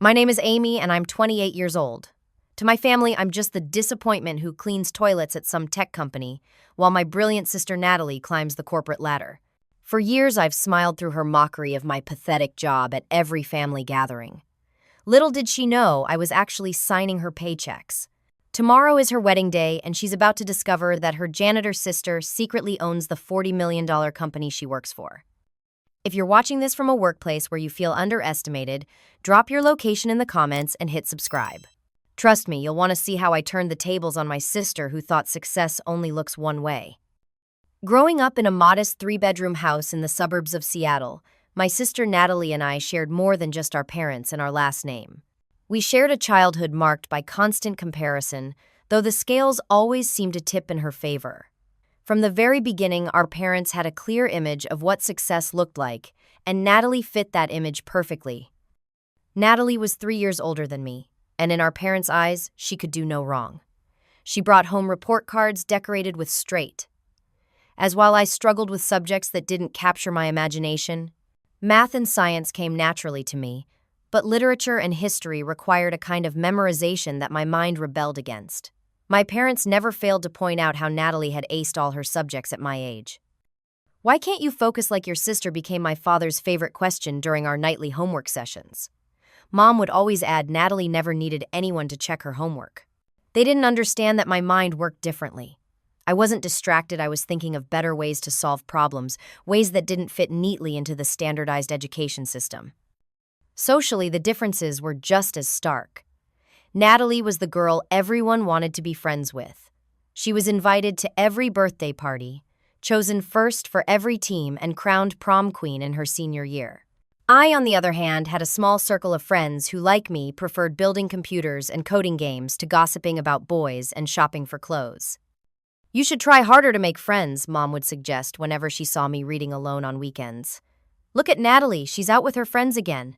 My name is Amy, and I'm 28 years old. To my family, I'm just the disappointment who cleans toilets at some tech company, while my brilliant sister Natalie climbs the corporate ladder. For years, I've smiled through her mockery of my pathetic job at every family gathering. Little did she know I was actually signing her paychecks. Tomorrow is her wedding day, and she's about to discover that her janitor sister secretly owns the $40 million company she works for. If you're watching this from a workplace where you feel underestimated, drop your location in the comments and hit subscribe. Trust me, you'll want to see how I turned the tables on my sister who thought success only looks one way. Growing up in a modest three-bedroom house in the suburbs of Seattle, my sister Natalie and I shared more than just our parents and our last name. We shared a childhood marked by constant comparison, though the scales always seemed to tip in her favor. From the very beginning, our parents had a clear image of what success looked like, and Natalie fit that image perfectly. Natalie was 3 years older than me, and in our parents' eyes, she could do no wrong. She brought home report cards decorated with straight. As while I struggled with subjects that didn't capture my imagination, math and science came naturally to me, but literature and history required a kind of memorization that my mind rebelled against. My parents never failed to point out how Natalie had aced all her subjects at my age. "Why can't you focus like your sister?" became my father's favorite question during our nightly homework sessions. Mom would always add Natalie never needed anyone to check her homework. They didn't understand that my mind worked differently. I wasn't distracted, I was thinking of better ways to solve problems, ways that didn't fit neatly into the standardized education system. Socially, the differences were just as stark. Natalie was the girl everyone wanted to be friends with. She was invited to every birthday party, chosen first for every team, and crowned prom queen in her senior year. I, on the other hand, had a small circle of friends who, like me, preferred building computers and coding games to gossiping about boys and shopping for clothes. "You should try harder to make friends," Mom would suggest whenever she saw me reading alone on weekends. "Look at Natalie, she's out with her friends again.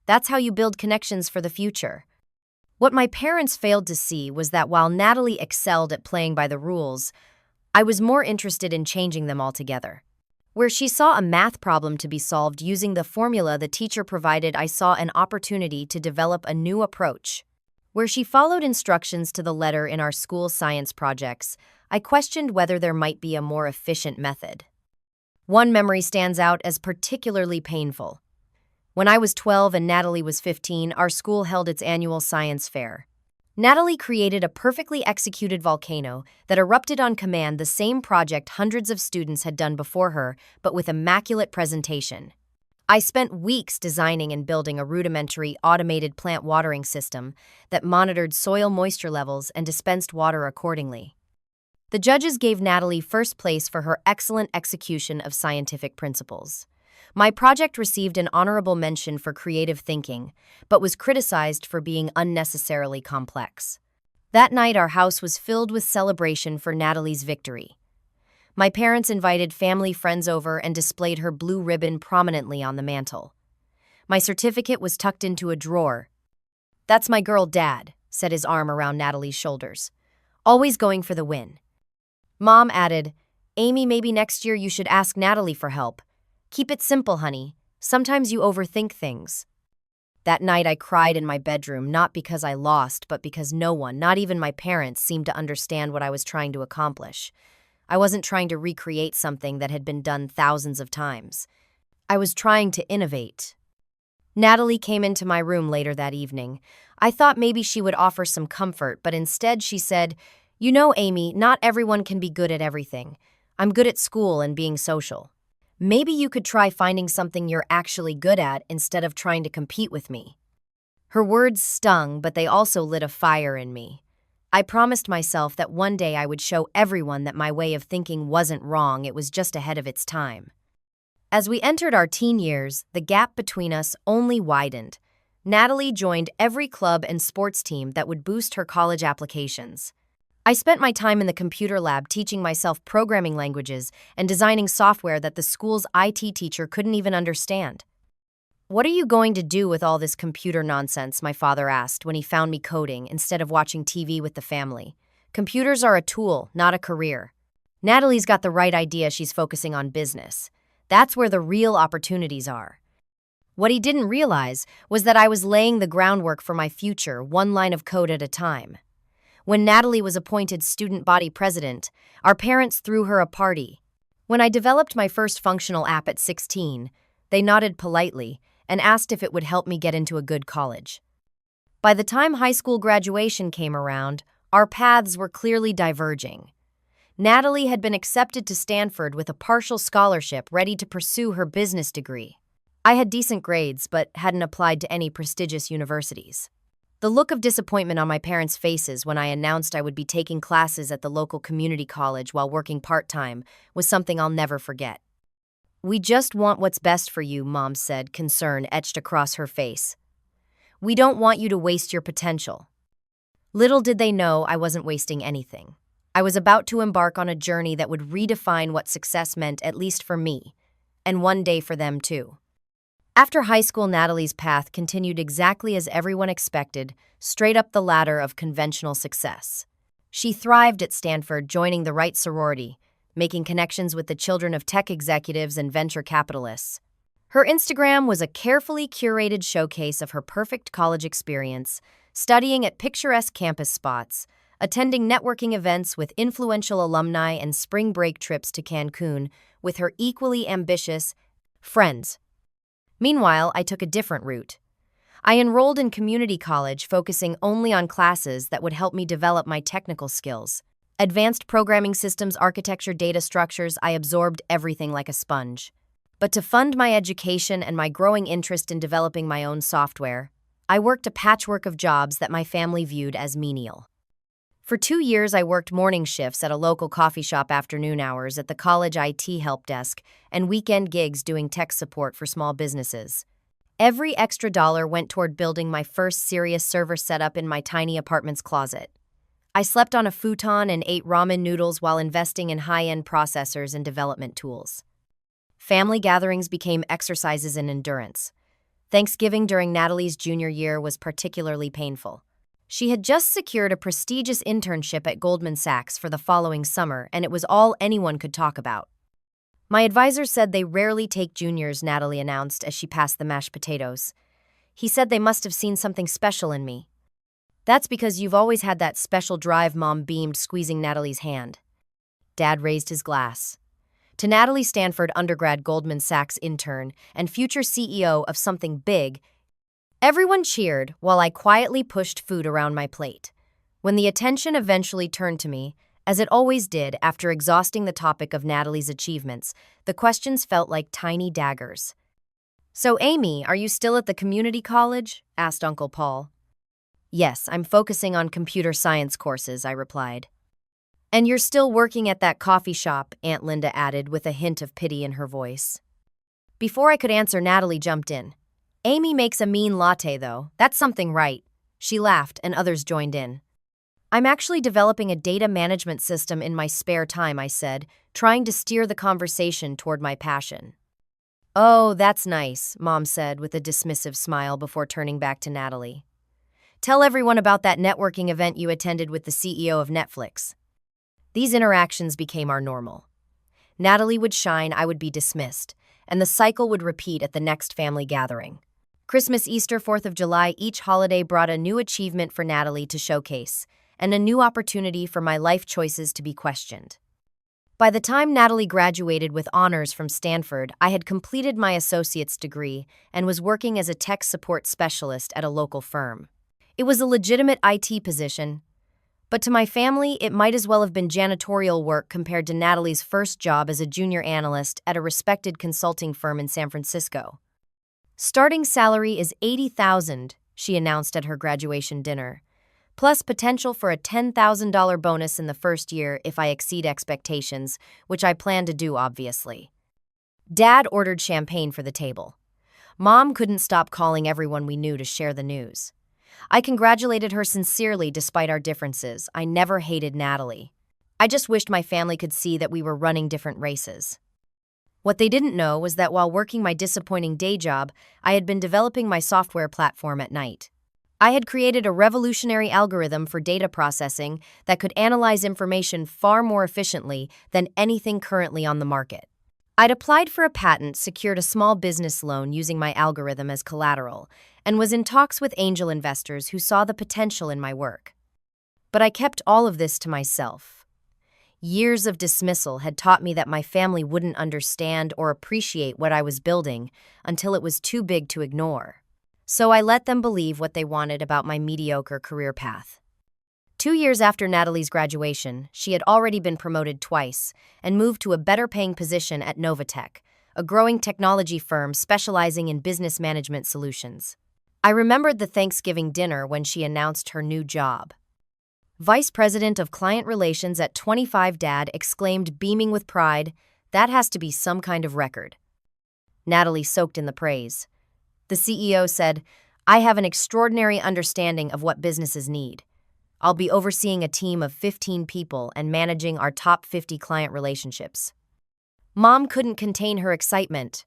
That's how you build connections for the future." What my parents failed to see was that while Natalie excelled at playing by the rules, I was more interested in changing them altogether. Where she saw a math problem to be solved using the formula the teacher provided, I saw an opportunity to develop a new approach. Where she followed instructions to the letter in our school science projects, I questioned whether there might be a more efficient method. One memory stands out as particularly painful. When I was 12 and Natalie was 15, our school held its annual science fair. Natalie created a perfectly executed volcano that erupted on command, the same project hundreds of students had done before her, but with immaculate presentation. I spent weeks designing and building a rudimentary automated plant watering system that monitored soil moisture levels and dispensed water accordingly. The judges gave Natalie first place for her excellent execution of scientific principles. My project received an honorable mention for creative thinking, but was criticized for being unnecessarily complex. That night, our house was filled with celebration for Natalie's victory. My parents invited family friends over and displayed her blue ribbon prominently on the mantel. My certificate was tucked into a drawer. "That's my girl, Dad," said his arm around Natalie's shoulders. "Always going for the win." Mom added, "Amy, maybe next year you should ask Natalie for help. Keep it simple, honey. Sometimes you overthink things." That night I cried in my bedroom, not because I lost, but because no one, not even my parents, seemed to understand what I was trying to accomplish. I wasn't trying to recreate something that had been done thousands of times. I was trying to innovate. Natalie came into my room later that evening. I thought maybe she would offer some comfort, but instead she said, "You know, Amy, not everyone can be good at everything. I'm good at school and being social. Maybe you could try finding something you're actually good at instead of trying to compete with me." Her words stung, but they also lit a fire in me. I promised myself that one day I would show everyone that my way of thinking wasn't wrong, it was just ahead of its time. As we entered our teen years, the gap between us only widened. Natalie joined every club and sports team that would boost her college applications. I spent my time in the computer lab teaching myself programming languages and designing software that the school's IT teacher couldn't even understand. "What are you going to do with all this computer nonsense?" my father asked when he found me coding instead of watching TV with the family. "Computers are a tool, not a career." Natalie's got the right idea, she's focusing on business. That's where the real opportunities are. What he didn't realize was that I was laying the groundwork for my future, one line of code at a time. When Natalie was appointed student body president, our parents threw her a party. When I developed my first functional app at 16, they nodded politely and asked if it would help me get into a good college. By the time high school graduation came around, our paths were clearly diverging. Natalie had been accepted to Stanford with a partial scholarship, ready to pursue her business degree. I had decent grades, but hadn't applied to any prestigious universities. The look of disappointment on my parents' faces when I announced I would be taking classes at the local community college while working part-time was something I'll never forget. "We just want what's best for you," Mom said, concern etched across her face. "We don't want you to waste your potential." Little did they know I wasn't wasting anything. I was about to embark on a journey that would redefine what success meant, at least for me, and one day for them too. After high school, Natalie's path continued exactly as everyone expected, straight up the ladder of conventional success. She thrived at Stanford, joining the right sorority, making connections with the children of tech executives and venture capitalists. Her Instagram was a carefully curated showcase of her perfect college experience, studying at picturesque campus spots, attending networking events with influential alumni, and spring break trips to Cancun with her equally ambitious friends. Meanwhile, I took a different route. I enrolled in community college, focusing only on classes that would help me develop my technical skills. Advanced programming systems, architecture, data structures, I absorbed everything like a sponge. But to fund my education and my growing interest in developing my own software, I worked a patchwork of jobs that my family viewed as menial. For 2 years, I worked morning shifts at a local coffee shop, afternoon hours at the college IT help desk, and weekend gigs doing tech support for small businesses. Every extra dollar went toward building my first serious server setup in my tiny apartment's closet. I slept on a futon and ate ramen noodles while investing in high-end processors and development tools. Family gatherings became exercises in endurance. Thanksgiving during Natalie's junior year was particularly painful. She had just secured a prestigious internship at Goldman Sachs for the following summer, and it was all anyone could talk about. "My advisor said they rarely take juniors," Natalie announced as she passed the mashed potatoes. "He said they must have seen something special in me." "That's because you've always had that special drive," Mom beamed, squeezing Natalie's hand. Dad raised his glass. "To Natalie Stanford, undergrad, Goldman Sachs intern, and future CEO of something big." Everyone cheered while I quietly pushed food around my plate. When the attention eventually turned to me, as it always did after exhausting the topic of Natalie's achievements, the questions felt like tiny daggers. "So, Amy, are you still at the community college?" asked Uncle Paul. "Yes, I'm focusing on computer science courses," I replied. "And you're still working at that coffee shop," Aunt Linda added with a hint of pity in her voice. Before I could answer, Natalie jumped in. "Amy makes a mean latte, though. That's something, right?" She laughed, and others joined in. "I'm actually developing a data management system in my spare time," I said, trying to steer the conversation toward my passion. "Oh, that's nice," Mom said with a dismissive smile before turning back to Natalie. "Tell everyone about that networking event you attended with the CEO of Netflix." These interactions became our normal. Natalie would shine, I would be dismissed, and the cycle would repeat at the next family gathering. Christmas, Easter, 4th of July, each holiday brought a new achievement for Natalie to showcase, and a new opportunity for my life choices to be questioned. By the time Natalie graduated with honors from Stanford, I had completed my associate's degree and was working as a tech support specialist at a local firm. It was a legitimate IT position, but to my family, it might as well have been janitorial work compared to Natalie's first job as a junior analyst at a respected consulting firm in San Francisco. "Starting salary is $80,000, she announced at her graduation dinner, plus potential for a $10,000 bonus in the first year if I exceed expectations, which I plan to do, obviously. Dad ordered champagne for the table. Mom couldn't stop calling everyone we knew to share the news. I congratulated her sincerely despite our differences. I never hated Natalie. I just wished my family could see that we were running different races. What they didn't know was that while working my disappointing day job, I had been developing my software platform at night. I had created a revolutionary algorithm for data processing that could analyze information far more efficiently than anything currently on the market. I'd applied for a patent, secured a small business loan using my algorithm as collateral, and was in talks with angel investors who saw the potential in my work. But I kept all of this to myself. Years of dismissal had taught me that my family wouldn't understand or appreciate what I was building until it was too big to ignore. So I let them believe what they wanted about my mediocre career path. 2 years after Natalie's graduation, she had already been promoted twice and moved to a better-paying position at Novatech, a growing technology firm specializing in business management solutions. I remembered the Thanksgiving dinner when she announced her new job. Vice President of Client Relations at 25. Dad exclaimed, beaming with pride, "That has to be some kind of record." Natalie soaked in the praise. The CEO said, "I have an extraordinary understanding of what businesses need. I'll be overseeing a team of 15 people and managing our top 50 client relationships." Mom couldn't contain her excitement.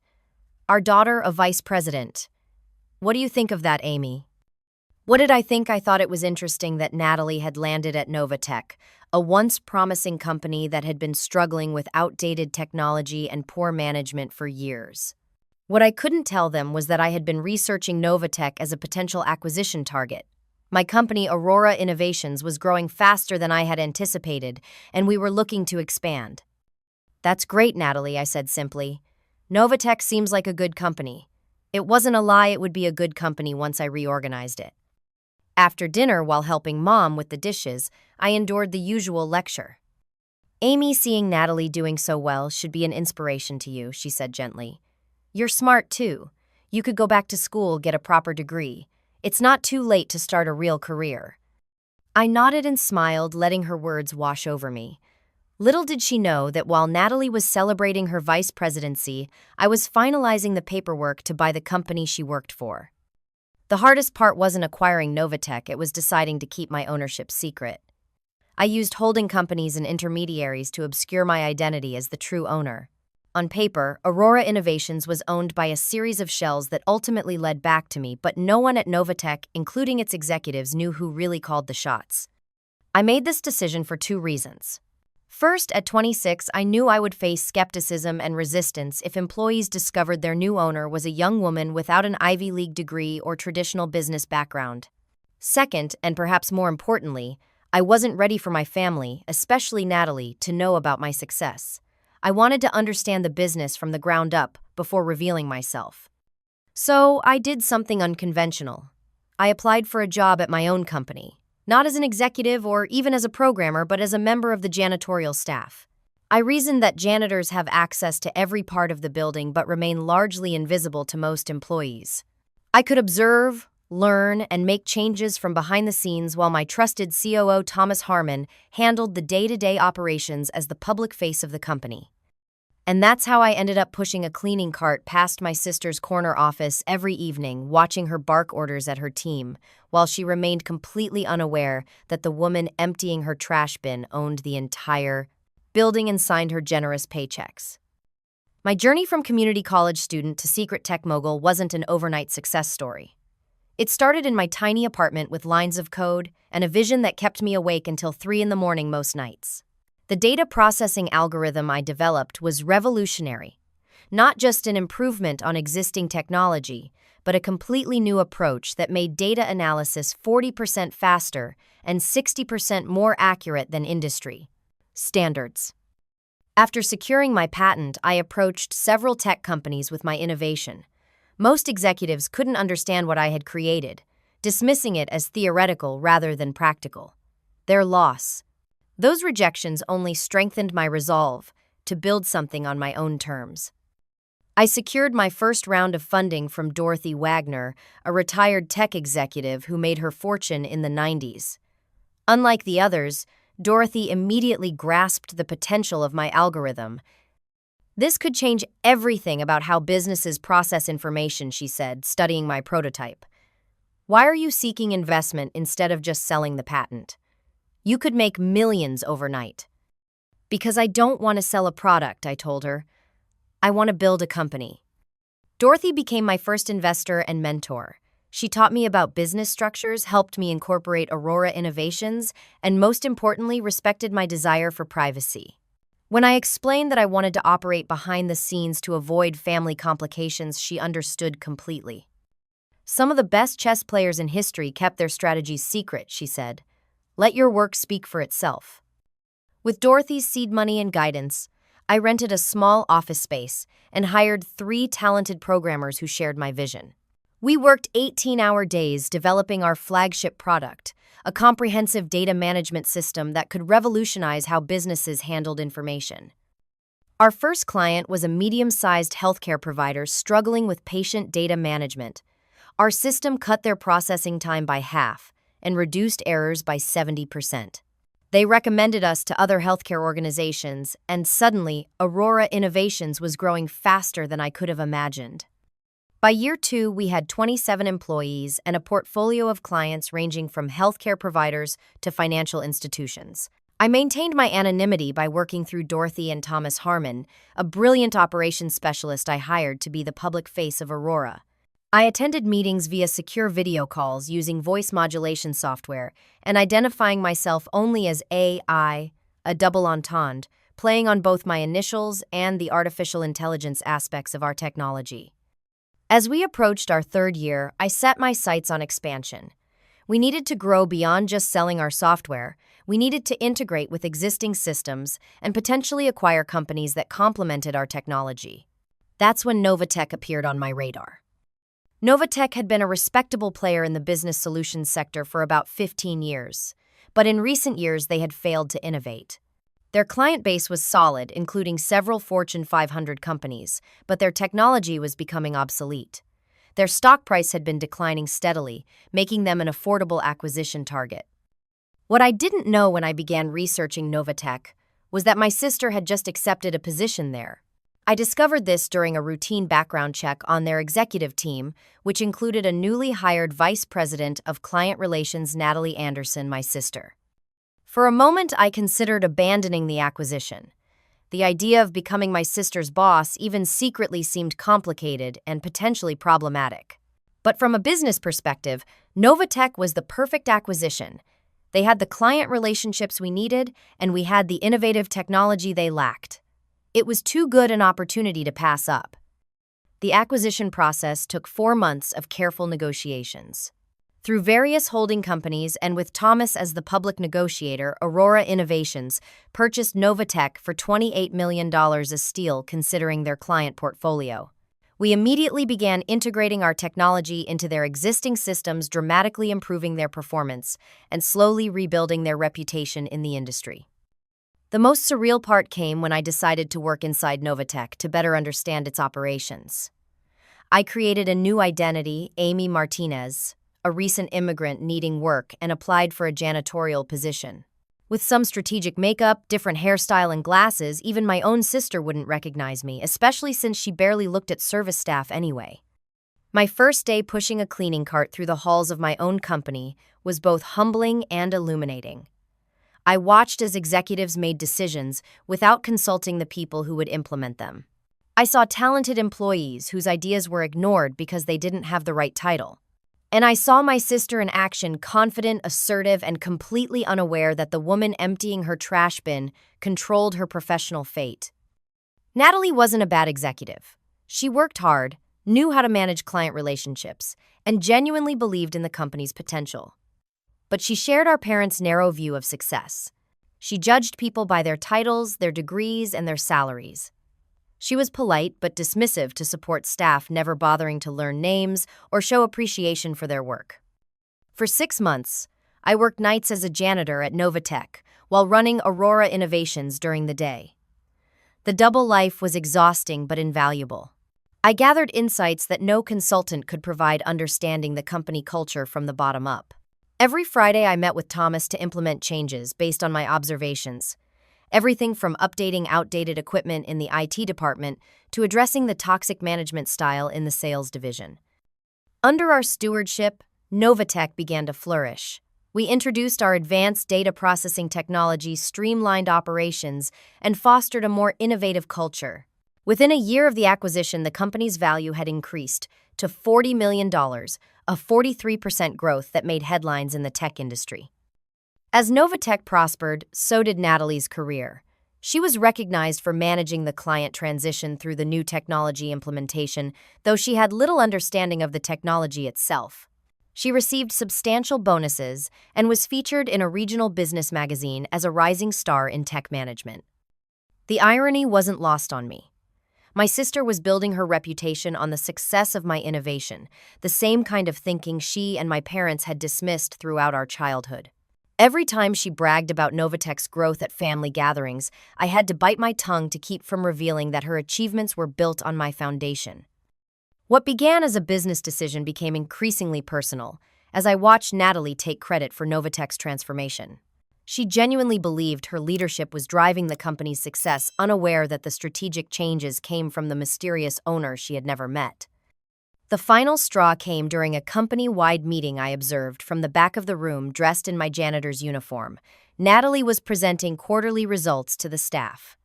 "Our daughter, a vice president. What do you think of that, Amy?" What did I think? I thought it was interesting that Natalie had landed at Novatech, a once promising company that had been struggling with outdated technology and poor management for years. What I couldn't tell them was that I had been researching Novatech as a potential acquisition target. My company, Aurora Innovations, was growing faster than I had anticipated, and we were looking to expand. "That's great, Natalie," I said simply. "Novatech seems like a good company." It wasn't a lie, it would be a good company once I reorganized it. After dinner, while helping Mom with the dishes, I endured the usual lecture. "Amy, seeing Natalie doing so well should be an inspiration to you," she said gently. "You're smart, too. You could go back to school, get a proper degree. It's not too late to start a real career." I nodded and smiled, letting her words wash over me. Little did she know that while Natalie was celebrating her vice presidency, I was finalizing the paperwork to buy the company she worked for. The hardest part wasn't acquiring Novatech, it was deciding to keep my ownership secret. I used holding companies and intermediaries to obscure my identity as the true owner. On paper, Aurora Innovations was owned by a series of shells that ultimately led back to me, but no one at Novatech, including its executives, knew who really called the shots. I made this decision for 2 reasons. First, at 26, I knew I would face skepticism and resistance if employees discovered their new owner was a young woman without an Ivy League degree or traditional business background. Second, and perhaps more importantly, I wasn't ready for my family, especially Natalie, to know about my success. I wanted to understand the business from the ground up before revealing myself. So I did something unconventional. I applied for a job at my own company. Not as an executive or even as a programmer, but as a member of the janitorial staff. I reasoned that janitors have access to every part of the building but remain largely invisible to most employees. I could observe, learn, and make changes from behind the scenes while my trusted COO Thomas Harmon handled the day-to-day operations as the public face of the company. And that's how I ended up pushing a cleaning cart past my sister's corner office every evening, watching her bark orders at her team, while she remained completely unaware that the woman emptying her trash bin owned the entire building and signed her generous paychecks. My journey from community college student to secret tech mogul wasn't an overnight success story. It started in my tiny apartment with lines of code and a vision that kept me awake until 3 a.m. most nights. The data processing algorithm I developed was revolutionary, not just an improvement on existing technology, but a completely new approach that made data analysis 40% faster and 60% more accurate than industry standards. After securing my patent, I approached several tech companies with my innovation. Most executives couldn't understand what I had created, dismissing it as theoretical rather than practical. Their loss. Those rejections only strengthened my resolve to build something on my own terms. I secured my first round of funding from Dorothy Wagner, a retired tech executive who made her fortune in the 90s. Unlike the others, Dorothy immediately grasped the potential of my algorithm. "This could change everything about how businesses process information," she said, studying my prototype. "Why are you seeking investment instead of just selling the patent? You could make millions overnight." "Because I don't want to sell a product," I told her. "I want to build a company." Dorothy became my first investor and mentor. She taught me about business structures, helped me incorporate Aurora Innovations, and most importantly, respected my desire for privacy. When I explained that I wanted to operate behind the scenes to avoid family complications, she understood completely. Some of the best chess players in history kept their strategies secret, she said. Let your work speak for itself. With Dorothy's seed money and guidance, I rented a small office space and hired 3 talented programmers who shared my vision. We worked 18-hour days developing our flagship product, a comprehensive data management system that could revolutionize how businesses handled information. Our first client was a medium-sized healthcare provider struggling with patient data management. Our system cut their processing time by half and reduced errors by 70%. They recommended us to other healthcare organizations, and suddenly, Aurora Innovations was growing faster than I could have imagined. By year 2, we had 27 employees and a portfolio of clients ranging from healthcare providers to financial institutions. I maintained my anonymity by working through Dorothy and Thomas Harmon, a brilliant operations specialist I hired to be the public face of Aurora. I attended meetings via secure video calls using voice modulation software and identifying myself only as AI, a double entendre, playing on both my initials and the artificial intelligence aspects of our technology. As we approached our 3rd year, I set my sights on expansion. We needed to grow beyond just selling our software. We needed to integrate with existing systems and potentially acquire companies that complemented our technology. That's when Novatech appeared on my radar. Novatech had been a respectable player in the business solutions sector for about 15 years, but in recent years they had failed to innovate. Their client base was solid, including several Fortune 500 companies, but their technology was becoming obsolete. Their stock price had been declining steadily, making them an affordable acquisition target. What I didn't know when I began researching Novatech was that my sister had just accepted a position there. I discovered this during a routine background check on their executive team, which included a newly hired vice president of client relations, Natalie Anderson, my sister. For a moment, I considered abandoning the acquisition. The idea of becoming my sister's boss even secretly seemed complicated and potentially problematic. But from a business perspective, Novatech was the perfect acquisition. They had the client relationships we needed, and we had the innovative technology they lacked. It was too good an opportunity to pass up. The acquisition process took 4 months of careful negotiations. Through various holding companies and with Thomas as the public negotiator, Aurora Innovations purchased Novatech for $28 million a steal considering their client portfolio. We immediately began integrating our technology into their existing systems, dramatically improving their performance and slowly rebuilding their reputation in the industry. The most surreal part came when I decided to work inside Novatech to better understand its operations. I created a new identity, Amy Martinez, a recent immigrant needing work, and applied for a janitorial position. With some strategic makeup, different hairstyle, and glasses, even my own sister wouldn't recognize me, especially since she barely looked at service staff anyway. My first day pushing a cleaning cart through the halls of my own company was both humbling and illuminating. I watched as executives made decisions without consulting the people who would implement them. I saw talented employees whose ideas were ignored because they didn't have the right title. And I saw my sister in action, confident, assertive, and completely unaware that the woman emptying her trash bin controlled her professional fate. Natalie wasn't a bad executive. She worked hard, knew how to manage client relationships, and genuinely believed in the company's potential. But she shared our parents' narrow view of success. She judged people by their titles, their degrees, and their salaries. She was polite but dismissive to support staff, never bothering to learn names or show appreciation for their work. For 6 months, I worked nights as a janitor at Novatech while running Aurora Innovations during the day. The double life was exhausting but invaluable. I gathered insights that no consultant could provide, understanding the company culture from the bottom up. Every Friday, I met with Thomas to implement changes based on my observations. Everything from updating outdated equipment in the IT department to addressing the toxic management style in the sales division. Under our stewardship, Novatech began to flourish. We introduced our advanced data processing technology, streamlined operations, and fostered a more innovative culture. Within a year of the acquisition, the company's value had increased to $40 million, a 43% growth that made headlines in the tech industry. As Novatech prospered, so did Natalie's career. She was recognized for managing the client transition through the new technology implementation, though she had little understanding of the technology itself. She received substantial bonuses and was featured in a regional business magazine as a rising star in tech management. The irony wasn't lost on me. My sister was building her reputation on the success of my innovation, the same kind of thinking she and my parents had dismissed throughout our childhood. Every time she bragged about Novatech's growth at family gatherings, I had to bite my tongue to keep from revealing that her achievements were built on my foundation. What began as a business decision became increasingly personal, as I watched Natalie take credit for Novatech's transformation. She genuinely believed her leadership was driving the company's success, unaware that the strategic changes came from the mysterious owner she had never met. The final straw came during a company-wide meeting I observed from the back of the room dressed in my janitor's uniform. Natalie was presenting quarterly results to the staff.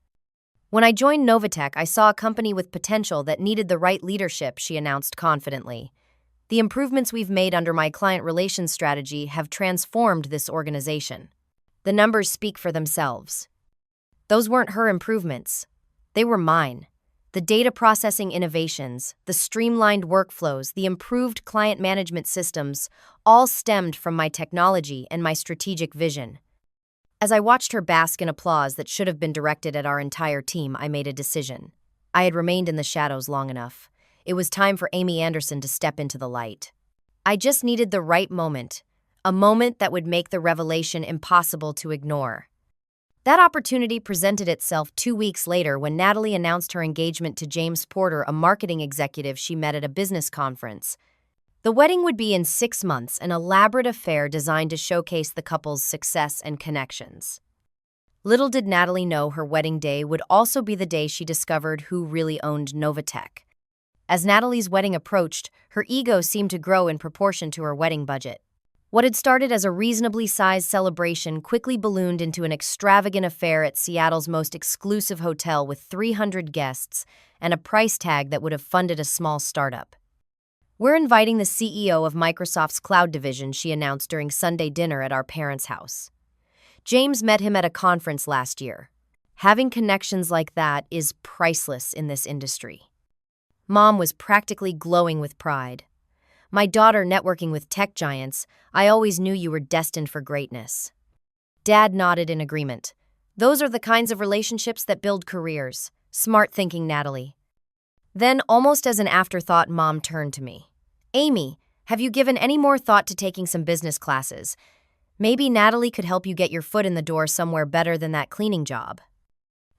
When I joined Novatech, I saw a company with potential that needed the right leadership, she announced confidently. The improvements we've made under my client relations strategy have transformed this organization. The numbers speak for themselves. Those weren't her improvements. They were mine. The data processing innovations, the streamlined workflows, the improved client management systems, all stemmed from my technology and my strategic vision. As I watched her bask in applause that should have been directed at our entire team, I made a decision. I had remained in the shadows long enough. It was time for Amy Anderson to step into the light. I just needed the right moment, a moment that would make the revelation impossible to ignore. That opportunity presented itself 2 weeks later when Natalie announced her engagement to James Porter, a marketing executive she met at a business conference. The wedding would be in 6 months, an elaborate affair designed to showcase the couple's success and connections. Little did Natalie know her wedding day would also be the day she discovered who really owned Novatech. As Natalie's wedding approached, her ego seemed to grow in proportion to her wedding budget. What had started as a reasonably sized celebration quickly ballooned into an extravagant affair at Seattle's most exclusive hotel with 300 guests and a price tag that would have funded a small startup. "We're inviting the CEO of Microsoft's cloud division," she announced during Sunday dinner at our parents' house. James met him at a conference last year. Having connections like that is priceless in this industry. Mom was practically glowing with pride. "My daughter networking with tech giants, I always knew you were destined for greatness." Dad nodded in agreement. "Those are the kinds of relationships that build careers." Smart thinking, Natalie. Then, almost as an afterthought, Mom turned to me. "Amy, have you given any more thought to taking some business classes? Maybe Natalie could help you get your foot in the door somewhere better than that cleaning job."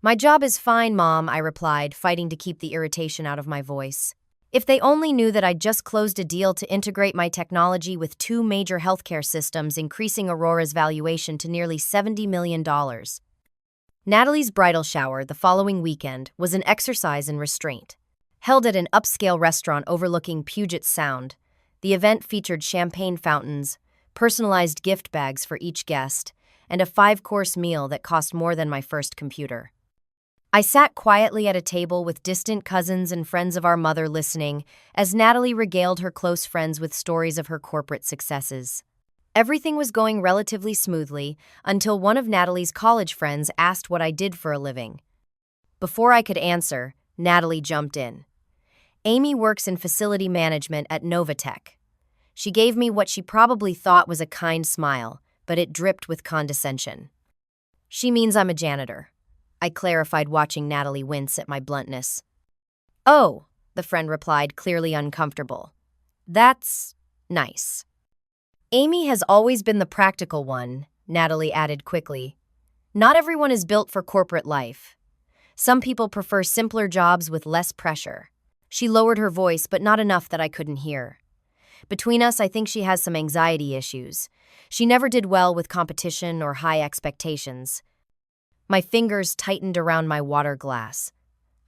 "My job is fine, Mom," I replied, fighting to keep the irritation out of my voice. If they only knew that I'd just closed a deal to integrate my technology with 2 major healthcare systems, increasing Aurora's valuation to nearly $70 million. Natalie's bridal shower the following weekend was an exercise in restraint. Held at an upscale restaurant overlooking Puget Sound, the event featured champagne fountains, personalized gift bags for each guest, and a 5-course meal that cost more than my first computer. I sat quietly at a table with distant cousins and friends of our mother listening as Natalie regaled her close friends with stories of her corporate successes. Everything was going relatively smoothly until one of Natalie's college friends asked what I did for a living. Before I could answer, Natalie jumped in. "Amy works in facility management at Novatech." She gave me what she probably thought was a kind smile, but it dripped with condescension. "She means I'm a janitor," I clarified, watching Natalie wince at my bluntness. "Oh," the friend replied, clearly uncomfortable. "That's nice." "Amy has always been the practical one," Natalie added quickly. "Not everyone is built for corporate life. Some people prefer simpler jobs with less pressure." She lowered her voice, but not enough that I couldn't hear. "Between us, I think she has some anxiety issues. She never did well with competition or high expectations." My fingers tightened around my water glass.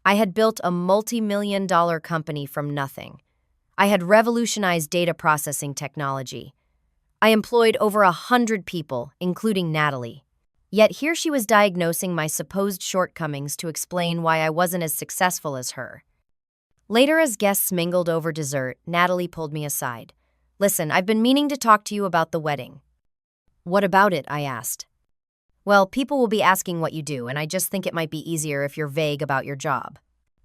I had built a multi-million-dollar company from nothing. I had revolutionized data processing technology. I employed over 100 people, including Natalie. Yet here she was diagnosing my supposed shortcomings to explain why I wasn't as successful as her. Later, as guests mingled over dessert, Natalie pulled me aside. "Listen, I've been meaning to talk to you about the wedding." "What about it?" I asked. Well, people will be asking what you do, and I just think it might be easier if you're vague about your job.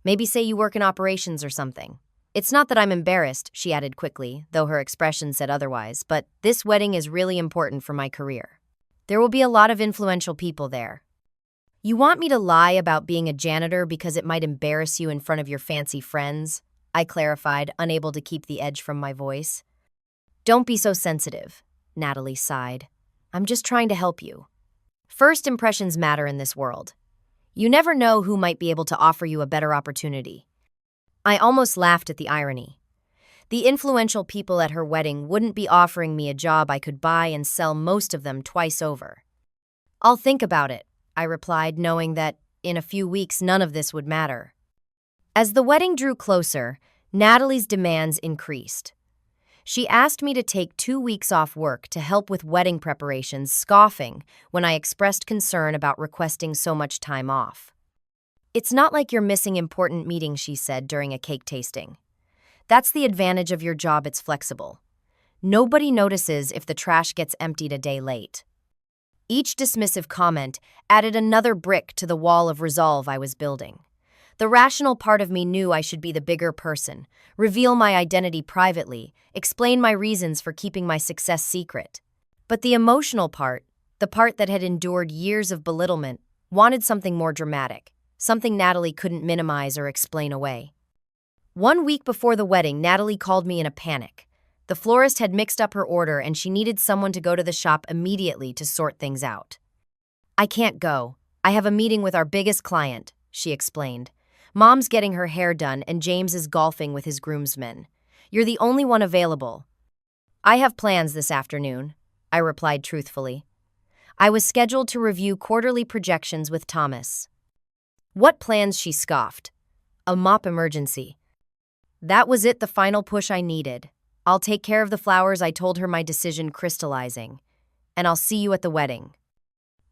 Maybe say you work in operations or something. It's not that I'm embarrassed, she added quickly, though her expression said otherwise, but this wedding is really important for my career. There will be a lot of influential people there. You want me to lie about being a janitor because it might embarrass you in front of your fancy friends? I clarified, unable to keep the edge from my voice. Don't be so sensitive, Natalie sighed. I'm just trying to help you. First impressions matter in this world. You never know who might be able to offer you a better opportunity. I almost laughed at the irony. The influential people at her wedding wouldn't be offering me a job I could buy and sell most of them twice over. I'll think about it, I replied, knowing that, in a few weeks, none of this would matter. As the wedding drew closer, Natalie's demands increased. She asked me to take 2 weeks off work to help with wedding preparations, scoffing when I expressed concern about requesting so much time off. It's not like you're missing important meetings, she said during a cake tasting. That's the advantage of your job, it's flexible. Nobody notices if the trash gets emptied a day late. Each dismissive comment added another brick to the wall of resolve I was building. The rational part of me knew I should be the bigger person, reveal my identity privately, explain my reasons for keeping my success secret. But the emotional part, the part that had endured years of belittlement, wanted something more dramatic, something Natalie couldn't minimize or explain away. 1 week before the wedding, Natalie called me in a panic. The florist had mixed up her order and she needed someone to go to the shop immediately to sort things out. I can't go. I have a meeting with our biggest client, she explained. Mom's getting her hair done and James is golfing with his groomsmen. You're the only one available. I have plans this afternoon, I replied truthfully. I was scheduled to review quarterly projections with Thomas. What plans, she scoffed. A mop emergency. That was it, the final push I needed. I'll take care of the flowers, I told her, my decision crystallizing. And I'll see you at the wedding.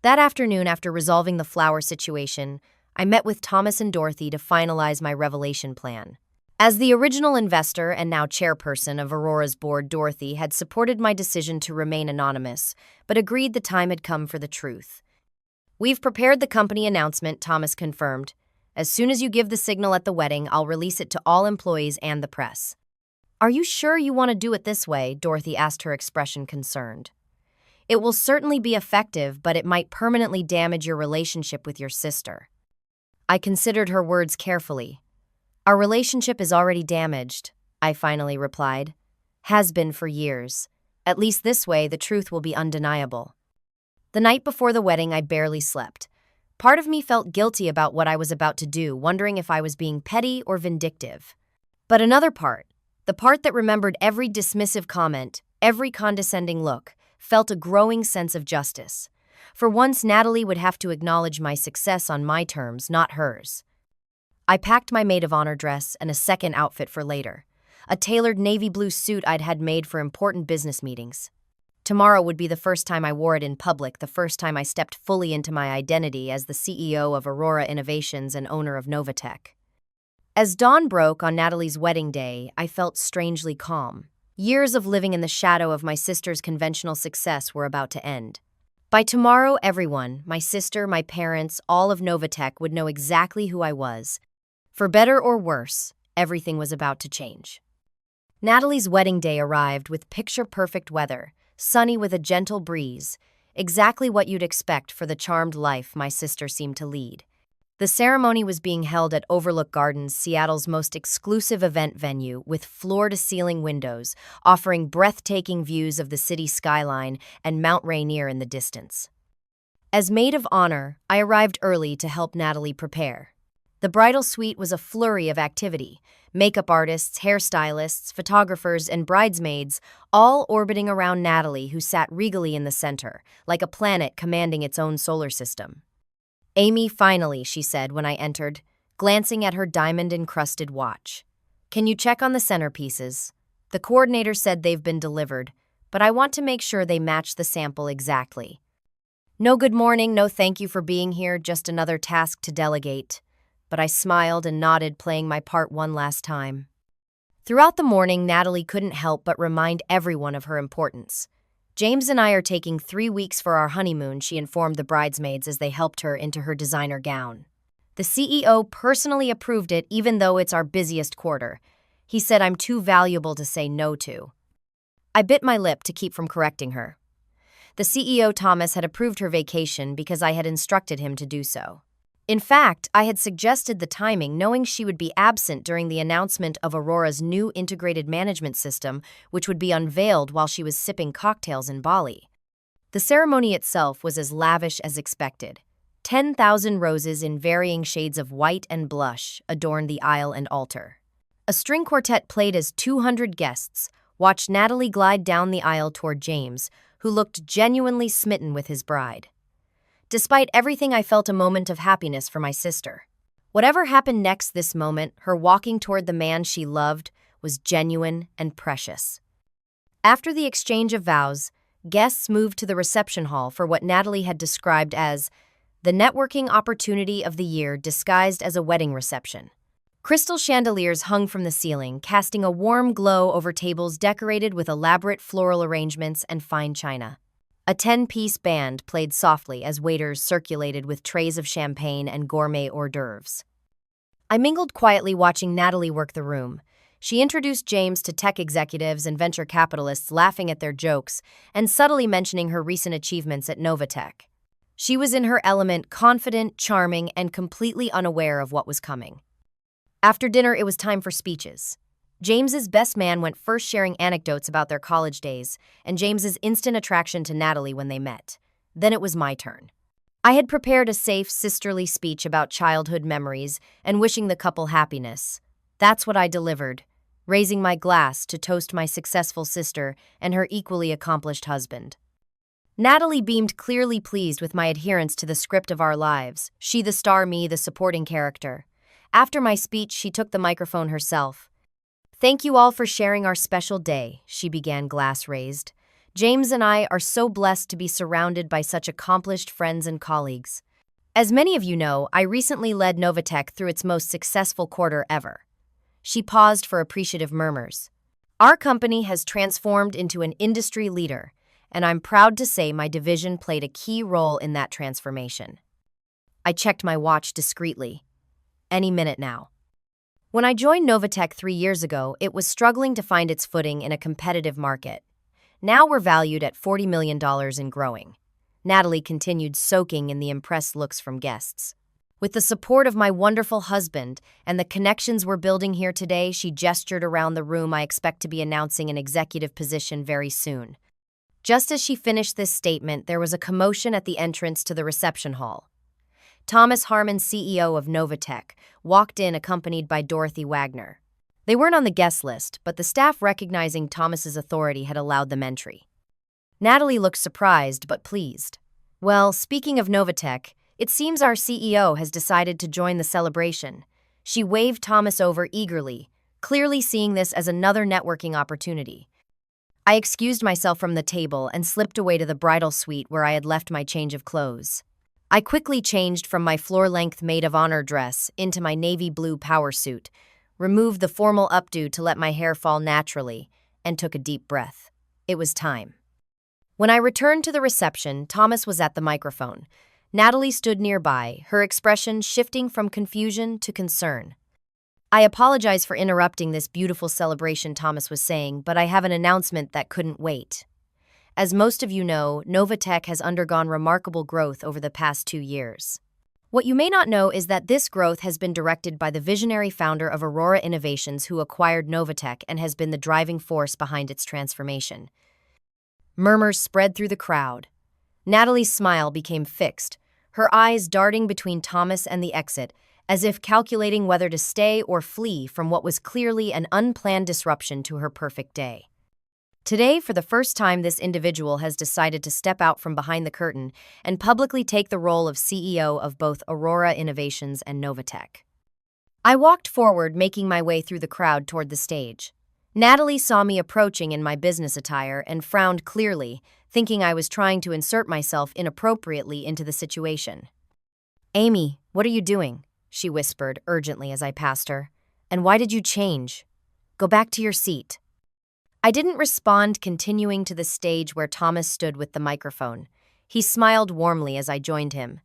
That afternoon, after resolving the flower situation, I met with Thomas and Dorothy to finalize my revelation plan. As the original investor and now chairperson of Aurora's board, Dorothy had supported my decision to remain anonymous, but agreed the time had come for the truth. We've prepared the company announcement, Thomas confirmed. As soon as you give the signal at the wedding, I'll release it to all employees and the press. Are you sure you want to do it this way? Dorothy asked, her expression concerned. It will certainly be effective, but it might permanently damage your relationship with your sister. I considered her words carefully. Our relationship is already damaged, I finally replied. Has been for years. At least this way, the truth will be undeniable. The night before the wedding, I barely slept. Part of me felt guilty about what I was about to do, wondering if I was being petty or vindictive. But another part, the part that remembered every dismissive comment, every condescending look, felt a growing sense of justice. For once, Natalie would have to acknowledge my success on my terms, not hers. I packed my maid of honor dress and a second outfit for later, a tailored navy blue suit I'd had made for important business meetings. Tomorrow would be the first time I wore it in public, the first time I stepped fully into my identity as the CEO of Aurora Innovations and owner of Novatech. As dawn broke on Natalie's wedding day, I felt strangely calm. Years of living in the shadow of my sister's conventional success were about to end. By tomorrow, everyone, my sister, my parents, all of Novatech would know exactly who I was. For better or worse, everything was about to change. Natalie's wedding day arrived with picture-perfect weather, sunny with a gentle breeze, exactly what you'd expect for the charmed life my sister seemed to lead. The ceremony was being held at Overlook Gardens, Seattle's most exclusive event venue, with floor-to-ceiling windows, offering breathtaking views of the city skyline and Mount Rainier in the distance. As maid of honor, I arrived early to help Natalie prepare. The bridal suite was a flurry of activity, makeup artists, hairstylists, photographers, and bridesmaids, all orbiting around Natalie, who sat regally in the center, like a planet commanding its own solar system. Amy, finally, she said when I entered, glancing at her diamond-encrusted watch. Can you check on the centerpieces? The coordinator said they've been delivered, but I want to make sure they match the sample exactly. No good morning, no thank you for being here, just another task to delegate. But I smiled and nodded, playing my part one last time. Throughout the morning, Natalie couldn't help but remind everyone of her importance. James and I are taking 3 weeks for our honeymoon, she informed the bridesmaids as they helped her into her designer gown. The CEO personally approved it even though it's our busiest quarter. He said I'm too valuable to say no to. I bit my lip to keep from correcting her. The CEO Thomas had approved her vacation because I had instructed him to do so. In fact, I had suggested the timing knowing she would be absent during the announcement of Aurora's new integrated management system, which would be unveiled while she was sipping cocktails in Bali. The ceremony itself was as lavish as expected. 10,000 roses in varying shades of white and blush adorned the aisle and altar. A string quartet played as 200 guests watched Natalie glide down the aisle toward James, who looked genuinely smitten with his bride. Despite everything, I felt a moment of happiness for my sister. Whatever happened next this moment, her walking toward the man she loved was genuine and precious. After the exchange of vows, guests moved to the reception hall for what Natalie had described as the networking opportunity of the year disguised as a wedding reception. Crystal chandeliers hung from the ceiling, casting a warm glow over tables decorated with elaborate floral arrangements and fine china. A 10-piece band played softly as waiters circulated with trays of champagne and gourmet hors d'oeuvres. I mingled quietly watching Natalie work the room. She introduced James to tech executives and venture capitalists, laughing at their jokes and subtly mentioning her recent achievements at Novatech. She was in her element, confident, charming, and completely unaware of what was coming. After dinner, it was time for speeches. James's best man went first, sharing anecdotes about their college days and James's instant attraction to Natalie when they met. Then it was my turn. I had prepared a safe, sisterly speech about childhood memories and wishing the couple happiness. That's what I delivered, raising my glass to toast my successful sister and her equally accomplished husband. Natalie beamed, clearly pleased with my adherence to the script of our lives, she the star, me the supporting character. After my speech, she took the microphone herself. "Thank you all for sharing our special day," she began, glass raised. "James and I are so blessed to be surrounded by such accomplished friends and colleagues. As many of you know, I recently led Novatech through its most successful quarter ever." She paused for appreciative murmurs. "Our company has transformed into an industry leader, and I'm proud to say my division played a key role in that transformation." I checked my watch discreetly. Any minute now. When I joined Novatech 3 years ago, it was struggling to find its footing in a competitive market. Now we're valued at $40 million and growing. Natalie continued, soaking in the impressed looks from guests. "With the support of my wonderful husband and the connections we're building here today," she gestured around the room, "I expect to be announcing an executive position very soon." Just as she finished this statement, there was a commotion at the entrance to the reception hall. Thomas Harmon, CEO of Novatech, walked in accompanied by Dorothy Wagner. They weren't on the guest list, but the staff, recognizing Thomas's authority, had allowed them entry. Natalie looked surprised but pleased. "Well, speaking of Novatech, it seems our CEO has decided to join the celebration." She waved Thomas over eagerly, clearly seeing this as another networking opportunity. I excused myself from the table and slipped away to the bridal suite where I had left my change of clothes. I quickly changed from my floor-length maid of honor dress into my navy blue power suit, removed the formal updo to let my hair fall naturally, and took a deep breath. It was time. When I returned to the reception, Thomas was at the microphone. Natalie stood nearby, her expression shifting from confusion to concern. "I apologize for interrupting this beautiful celebration," Thomas was saying, "but I have an announcement that couldn't wait. As most of you know, Novatech has undergone remarkable growth over the past 2 years. What you may not know is that this growth has been directed by the visionary founder of Aurora Innovations, who acquired Novatech and has been the driving force behind its transformation." Murmurs spread through the crowd. Natalie's smile became fixed, her eyes darting between Thomas and the exit, as if calculating whether to stay or flee from what was clearly an unplanned disruption to her perfect day. Today, for the first time, this individual has decided to step out from behind the curtain and publicly take the role of CEO of both Aurora Innovations and Novatech. I walked forward, making my way through the crowd toward the stage. Natalie saw me approaching in my business attire and frowned clearly, thinking I was trying to insert myself inappropriately into the situation. "Amy, what are you doing?" she whispered urgently as I passed her. "And why did you change? Go back to your seat." I didn't respond, continuing to the stage where Thomas stood with the microphone. He smiled warmly as I joined him.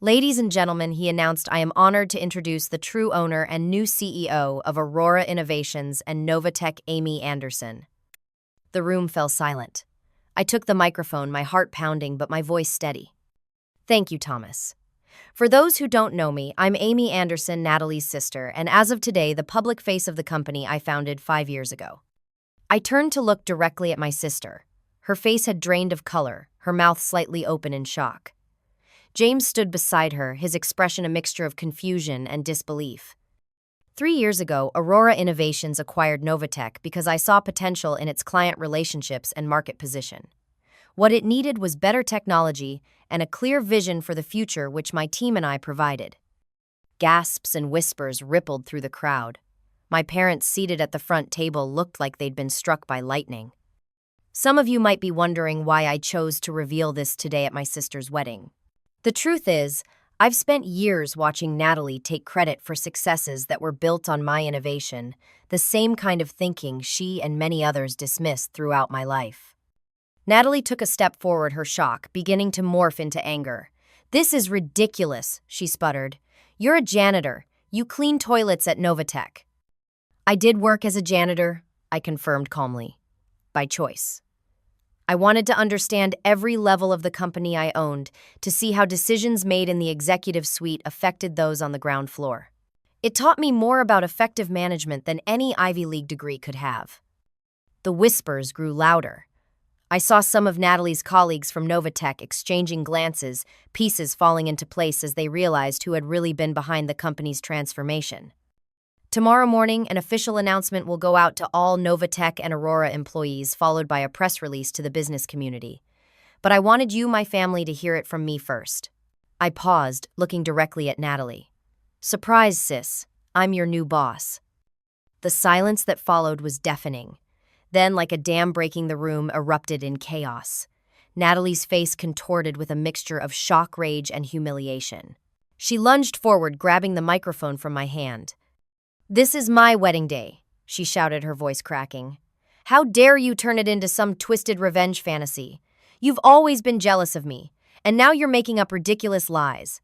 Ladies and gentlemen, he announced, I am honored to introduce the true owner and new CEO of Aurora Innovations and Novatech, Amy Anderson. The room fell silent. I took the microphone, my heart pounding but my voice steady. Thank you, Thomas. For those who don't know me, I'm Amy Anderson, Natalie's sister, and as of today, the public face of the company I founded 5 years ago. I turned to look directly at my sister. Her face had drained of color, her mouth slightly open in shock. James stood beside her, his expression a mixture of confusion and disbelief. 3 years ago, Aurora Innovations acquired Novatech because I saw potential in its client relationships and market position. What it needed was better technology and a clear vision for the future, which my team and I provided. Gasps and whispers rippled through the crowd. My parents seated at the front table looked like they'd been struck by lightning. Some of you might be wondering why I chose to reveal this today at my sister's wedding. The truth is, I've spent years watching Natalie take credit for successes that were built on my innovation, the same kind of thinking she and many others dismissed throughout my life. Natalie took a step forward, her shock beginning to morph into anger. "This is ridiculous," she sputtered. "You're a janitor. You clean toilets at Novatech." "I did work as a janitor," I confirmed calmly. "By choice. I wanted to understand every level of the company I owned, to see how decisions made in the executive suite affected those on the ground floor. It taught me more about effective management than any Ivy League degree could have." The whispers grew louder. I saw some of Natalie's colleagues from Novatech exchanging glances, pieces falling into place as they realized who had really been behind the company's transformation. Tomorrow morning, an official announcement will go out to all Novatech and Aurora employees, followed by a press release to the business community. But I wanted you, my family, to hear it from me first. I paused, looking directly at Natalie. "Surprise, sis. I'm your new boss." The silence that followed was deafening. Then, like a dam breaking, the room erupted in chaos. Natalie's face contorted with a mixture of shock, rage, and humiliation. She lunged forward, grabbing the microphone from my hand. "This is my wedding day," she shouted, her voice cracking. "How dare you turn it into some twisted revenge fantasy? You've always been jealous of me, and now you're making up ridiculous lies."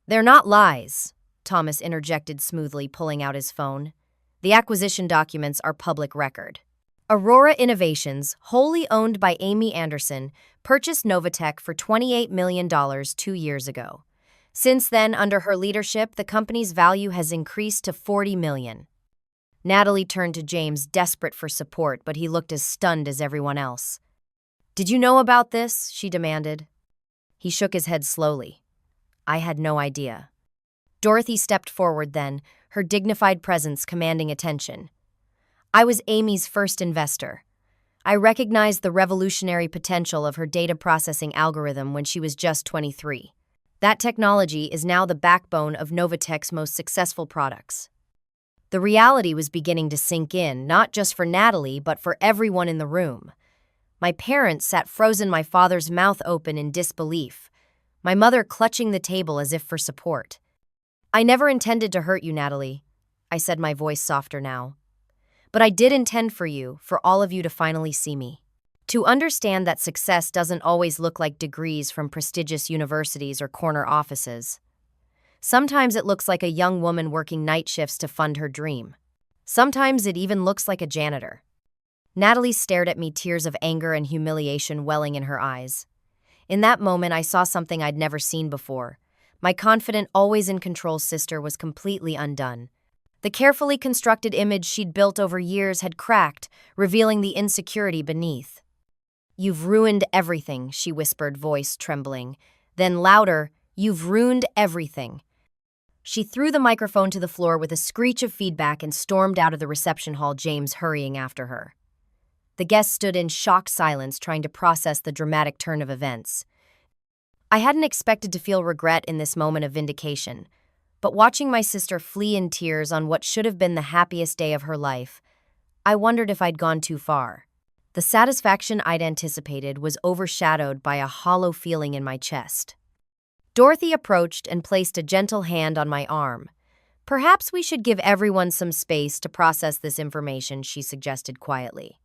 "They're not lies," Thomas interjected smoothly, pulling out his phone. "The acquisition documents are public record. Aurora Innovations, wholly owned by Amy Anderson, purchased Novatech for $28 million 2 years ago. Since then, under her leadership, the company's value has increased to $40 million. Natalie turned to James, desperate for support, but he looked as stunned as everyone else. "Did you know about this?" she demanded. He shook his head slowly. "I had no idea." Dorothy stepped forward then, her dignified presence commanding attention. "I was Amy's first investor. I recognized the revolutionary potential of her data processing algorithm when she was just 23. That technology is now the backbone of Novatech's most successful products." The reality was beginning to sink in, not just for Natalie, but for everyone in the room. My parents sat frozen, my father's mouth open in disbelief, my mother clutching the table as if for support. "I never intended to hurt you, Natalie," I said, my voice softer now. "But I did intend for you, for all of you to finally see me. To understand that success doesn't always look like degrees from prestigious universities or corner offices. Sometimes it looks like a young woman working night shifts to fund her dream. Sometimes it even looks like a janitor." Natalie stared at me, tears of anger and humiliation welling in her eyes. In that moment, I saw something I'd never seen before. My confident, always in control sister was completely undone. The carefully constructed image she'd built over years had cracked, revealing the insecurity beneath. "You've ruined everything," she whispered, voice trembling. Then louder, "You've ruined everything." She threw the microphone to the floor with a screech of feedback and stormed out of the reception hall, James hurrying after her. The guests stood in shocked silence, trying to process the dramatic turn of events. I hadn't expected to feel regret in this moment of vindication, but watching my sister flee in tears on what should have been the happiest day of her life, I wondered if I'd gone too far. The satisfaction I'd anticipated was overshadowed by a hollow feeling in my chest. Dorothy approached and placed a gentle hand on my arm. "Perhaps we should give everyone some space to process this information," she suggested quietly.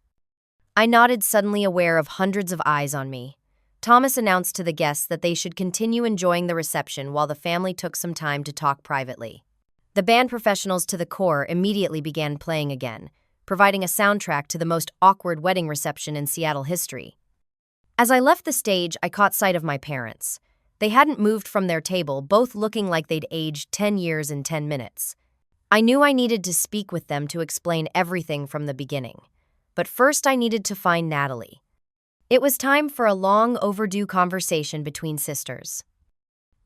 I nodded, suddenly aware of hundreds of eyes on me. Thomas announced to the guests that they should continue enjoying the reception while the family took some time to talk privately. The band professionals to the core immediately began playing again, providing a soundtrack to the most awkward wedding reception in Seattle history. As I left the stage, I caught sight of my parents. They hadn't moved from their table, both looking like they'd aged 10 years in 10 minutes. I knew I needed to speak with them to explain everything from the beginning. But first I needed to find Natalie. It was time for a long overdue conversation between sisters.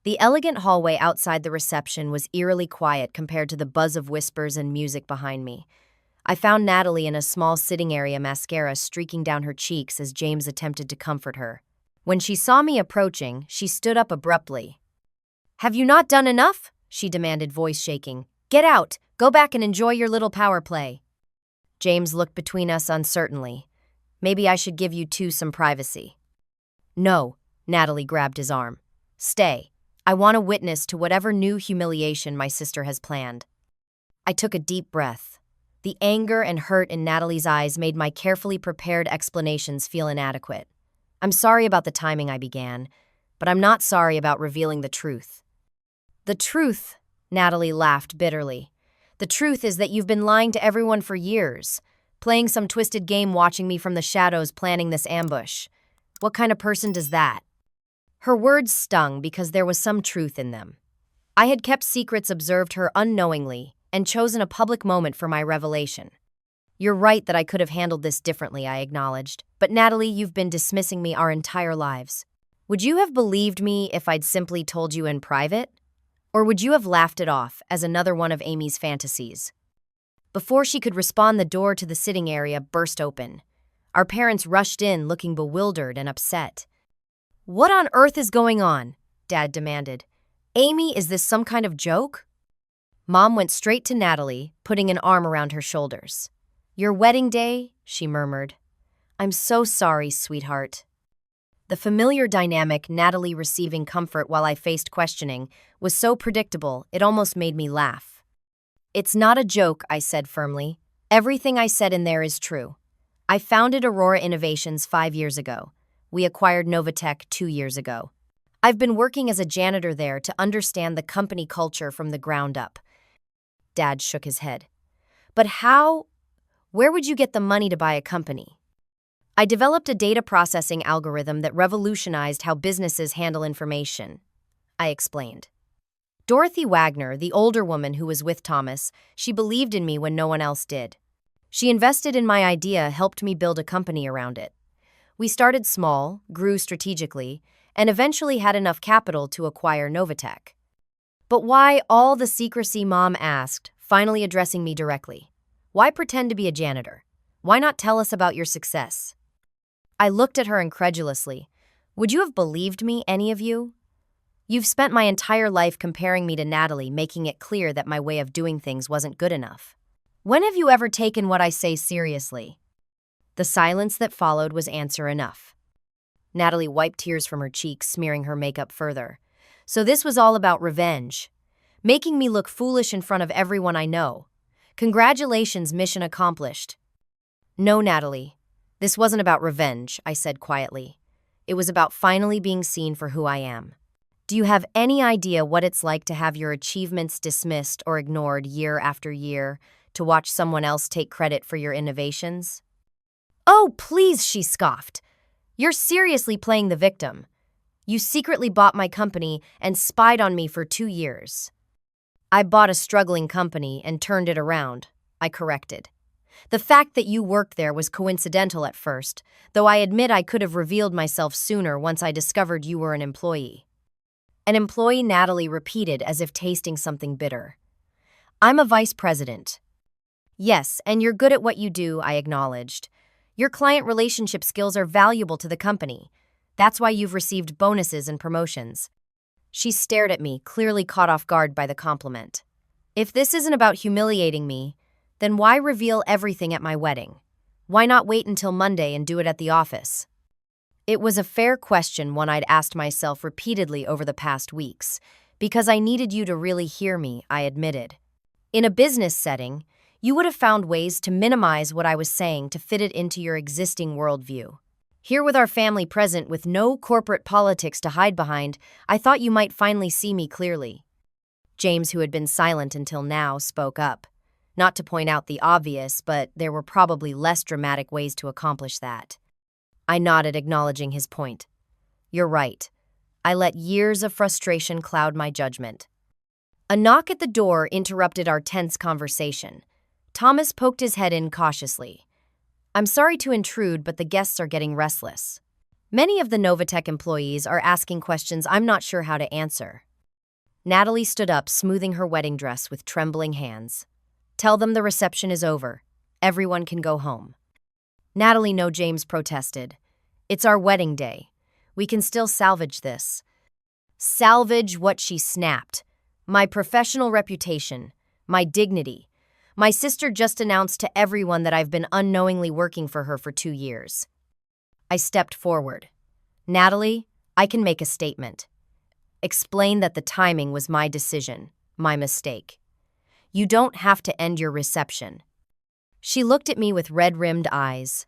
The elegant hallway outside the reception was eerily quiet compared to the buzz of whispers and music behind me. I found Natalie in a small sitting area, mascara streaking down her cheeks as James attempted to comfort her. When she saw me approaching, she stood up abruptly. "Have you not done enough?" she demanded, voice shaking. "Get out! Go back and enjoy your little power play." James looked between us uncertainly. "Maybe I should give you two some privacy." "No," Natalie grabbed his arm. "Stay. I want a witness to whatever new humiliation my sister has planned." I took a deep breath. The anger and hurt in Natalie's eyes made my carefully prepared explanations feel inadequate. "I'm sorry about the timing," I began, "but I'm not sorry about revealing the truth." "The truth?" Natalie laughed bitterly. "The truth is that you've been lying to everyone for years, playing some twisted game, watching me from the shadows, planning this ambush. What kind of person does that?" Her words stung because there was some truth in them. I had kept secrets, observed her unknowingly, and chosen a public moment for my revelation. "You're right that I could have handled this differently," I acknowledged. "But Natalie, you've been dismissing me our entire lives. Would you have believed me if I'd simply told you in private? Or would you have laughed it off as another one of Amy's fantasies?" Before she could respond, the door to the sitting area burst open. Our parents rushed in, looking bewildered and upset. "What on earth is going on?" Dad demanded. "Amy, is this some kind of joke?" Mom went straight to Natalie, putting an arm around her shoulders. "Your wedding day?" she murmured. "I'm so sorry, sweetheart." The familiar dynamic, Natalie receiving comfort while I faced questioning, was so predictable it almost made me laugh. "It's not a joke," I said firmly. "Everything I said in there is true. I founded Aurora Innovations 5 years ago. We acquired Novatech 2 years ago. I've been working as a janitor there to understand the company culture from the ground up." Dad shook his head. "But how? Where would you get the money to buy a company?" "I developed a data processing algorithm that revolutionized how businesses handle information," I explained. Dorothy Wagner, the older woman who was with Thomas, she believed in me when no one else did. She invested in my idea, helped me build a company around it. We started small, grew strategically, and eventually had enough capital to acquire Novatech. "But why all the secrecy?" Mom asked, finally addressing me directly. "Why pretend to be a janitor? Why not tell us about your success?" I looked at her incredulously. "Would you have believed me, any of you? You've spent my entire life comparing me to Natalie, making it clear that my way of doing things wasn't good enough. When have you ever taken what I say seriously?" The silence that followed was answer enough. Natalie wiped tears from her cheeks, smearing her makeup further. "So this was all about revenge, making me look foolish in front of everyone I know. Congratulations, mission accomplished." "No, Natalie. This wasn't about revenge," I said quietly. "It was about finally being seen for who I am. Do you have any idea what it's like to have your achievements dismissed or ignored year after year, to watch someone else take credit for your innovations?" "Oh, please," she scoffed. "You're seriously playing the victim. You secretly bought my company and spied on me for 2 years." "I bought a struggling company and turned it around," I corrected. "The fact that you worked there was coincidental at first, though I admit I could have revealed myself sooner once I discovered you were an employee." "An employee?" Natalie repeated as if tasting something bitter. "I'm a vice president." "Yes, and you're good at what you do," I acknowledged. "Your client relationship skills are valuable to the company. That's why you've received bonuses and promotions." She stared at me, clearly caught off guard by the compliment. "If this isn't about humiliating me, then why reveal everything at my wedding? Why not wait until Monday and do it at the office?" It was a fair question, one I'd asked myself repeatedly over the past weeks. "Because I needed you to really hear me," I admitted. "In a business setting, You would have found ways to minimize what I was saying to fit it into your existing worldview. Here with our family present with no corporate politics to hide behind, I thought you might finally see me clearly. James, who had been silent until now, spoke up. Not to point out the obvious, but there were probably less dramatic ways to accomplish that. I nodded, acknowledging his point. You're right. I let years of frustration cloud my judgment. A knock at the door interrupted our tense conversation. Thomas poked his head in cautiously. I'm sorry to intrude, but the guests are getting restless. Many of the Novatech employees are asking questions I'm not sure how to answer. Natalie stood up, smoothing her wedding dress with trembling hands. Tell them the reception is over. Everyone can go home. Natalie, no, James protested. It's our wedding day. We can still salvage this. Salvage what? She snapped. My professional reputation, my dignity. My sister just announced to everyone that I've been unknowingly working for her for 2 years. I stepped forward. Natalie, I can make a statement. Explain that the timing was my decision, my mistake. You don't have to end your reception. She looked at me with red-rimmed eyes.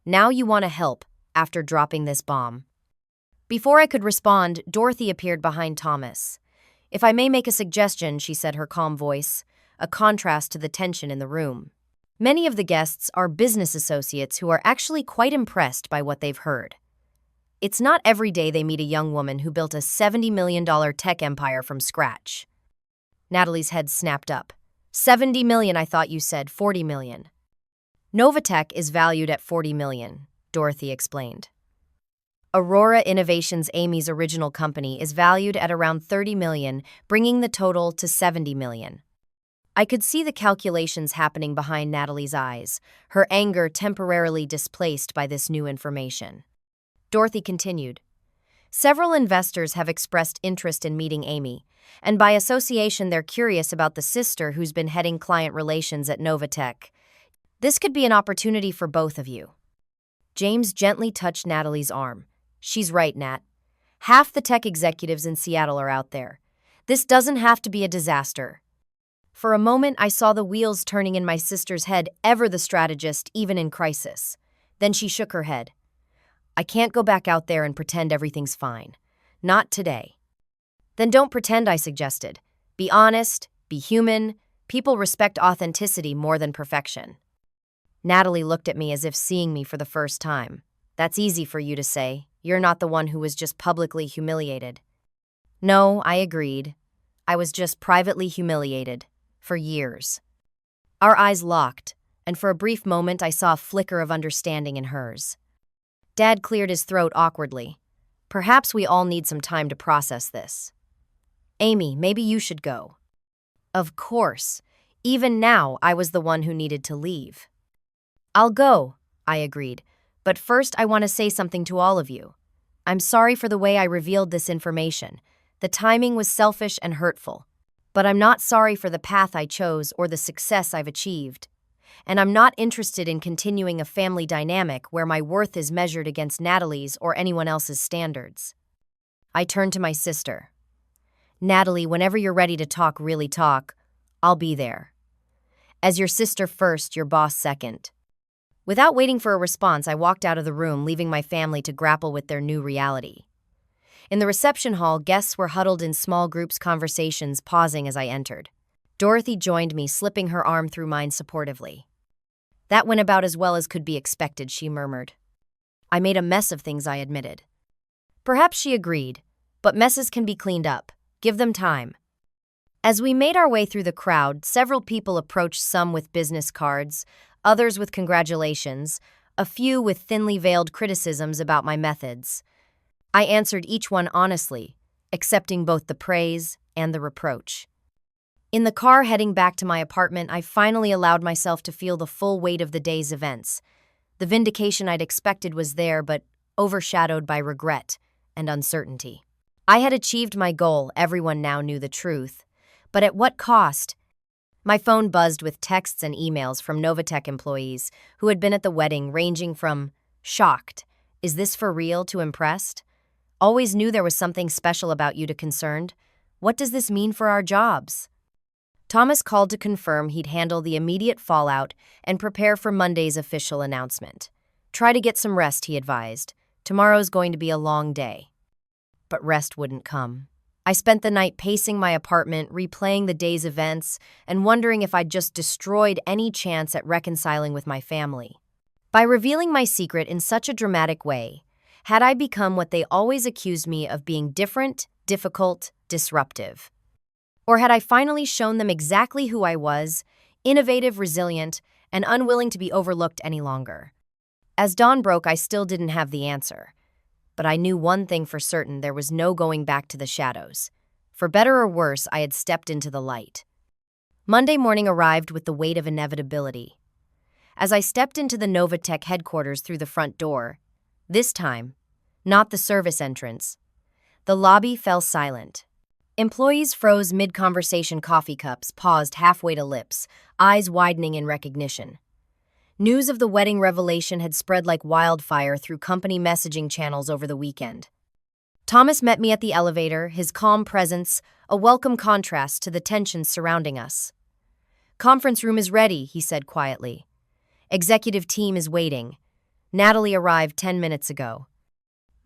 Now you want to help after dropping this bomb. Before I could respond, Dorothy appeared behind Thomas. If I may make a suggestion, she said, her calm voice, a contrast to the tension in the room. Many of the guests are business associates who are actually quite impressed by what they've heard. It's not every day they meet a young woman who built a $70 million tech empire from scratch. Natalie's head snapped up. 70 million, I thought you said 40 million. Novatech is valued at 40 million, Dorothy explained. Aurora Innovations, Amy's original company, is valued at around 30 million, bringing the total to 70 million. I could see the calculations happening behind Natalie's eyes, her anger temporarily displaced by this new information. Dorothy continued. Several investors have expressed interest in meeting Amy, and by association they're curious about the sister who's been heading client relations at Novatech. This could be an opportunity for both of you. James gently touched Natalie's arm. She's right, Nat. Half the tech executives in Seattle are out there. This doesn't have to be a disaster. For a moment, I saw the wheels turning in my sister's head, ever the strategist, even in crisis. Then she shook her head. I can't go back out there and pretend everything's fine. Not today. Then don't pretend, I suggested. Be honest, be human. People respect authenticity more than perfection. Natalie looked at me as if seeing me for the first time. That's easy for you to say. You're not the one who was just publicly humiliated. No, I agreed. I was just privately humiliated. For years. Our eyes locked, and for a brief moment I saw a flicker of understanding in hers. Dad cleared his throat awkwardly. Perhaps we all need some time to process this. Amy, maybe you should go. Of course. Even now, I was the one who needed to leave. I'll go, I agreed, but first I want to say something to all of you. I'm sorry for the way I revealed this information. The timing was selfish and hurtful. But I'm not sorry for the path I chose or the success I've achieved. And I'm not interested in continuing a family dynamic where my worth is measured against Natalie's or anyone else's standards. I turned to my sister. Natalie, whenever you're ready to talk, really talk, I'll be there. As your sister first, your boss second. Without waiting for a response, I walked out of the room, leaving my family to grapple with their new reality. In the reception hall, guests were huddled in small groups, conversations pausing as I entered. Dorothy joined me, slipping her arm through mine supportively. That went about as well as could be expected, she murmured. I made a mess of things, I admitted. Perhaps she agreed, but messes can be cleaned up. Give them time. As we made our way through the crowd, several people approached, some with business cards, others with congratulations, a few with thinly veiled criticisms about my methods. I answered each one honestly, accepting both the praise and the reproach. In the car heading back to my apartment, I finally allowed myself to feel the full weight of the day's events. The vindication I'd expected was there, but overshadowed by regret and uncertainty. I had achieved my goal, everyone now knew the truth. But at what cost? My phone buzzed with texts and emails from Novatech employees who had been at the wedding, ranging from shocked, is this for real, to impressed? Always knew there was something special about you, to concerned. What does this mean for our jobs? Thomas called to confirm he'd handle the immediate fallout and prepare for Monday's official announcement. Try to get some rest, he advised. Tomorrow's going to be a long day. But rest wouldn't come. I spent the night pacing my apartment, replaying the day's events, and wondering if I'd just destroyed any chance at reconciling with my family. By revealing my secret in such a dramatic way, had I become what they always accused me of being different, difficult, disruptive? Or had I finally shown them exactly who I was, innovative, resilient, and unwilling to be overlooked any longer? As dawn broke, I still didn't have the answer. But I knew one thing for certain: there was no going back to the shadows. For better or worse, I had stepped into the light. Monday morning arrived with the weight of inevitability. As I stepped into the Novatech headquarters through the front door, this time, not the service entrance, the lobby fell silent. Employees froze mid-conversation, coffee cups paused halfway to lips, eyes widening in recognition. News of the wedding revelation had spread like wildfire through company messaging channels over the weekend. Thomas met me at the elevator, his calm presence a welcome contrast to the tensions surrounding us. "Conference room is ready," he said quietly. "Executive team is waiting. Natalie arrived 10 minutes ago."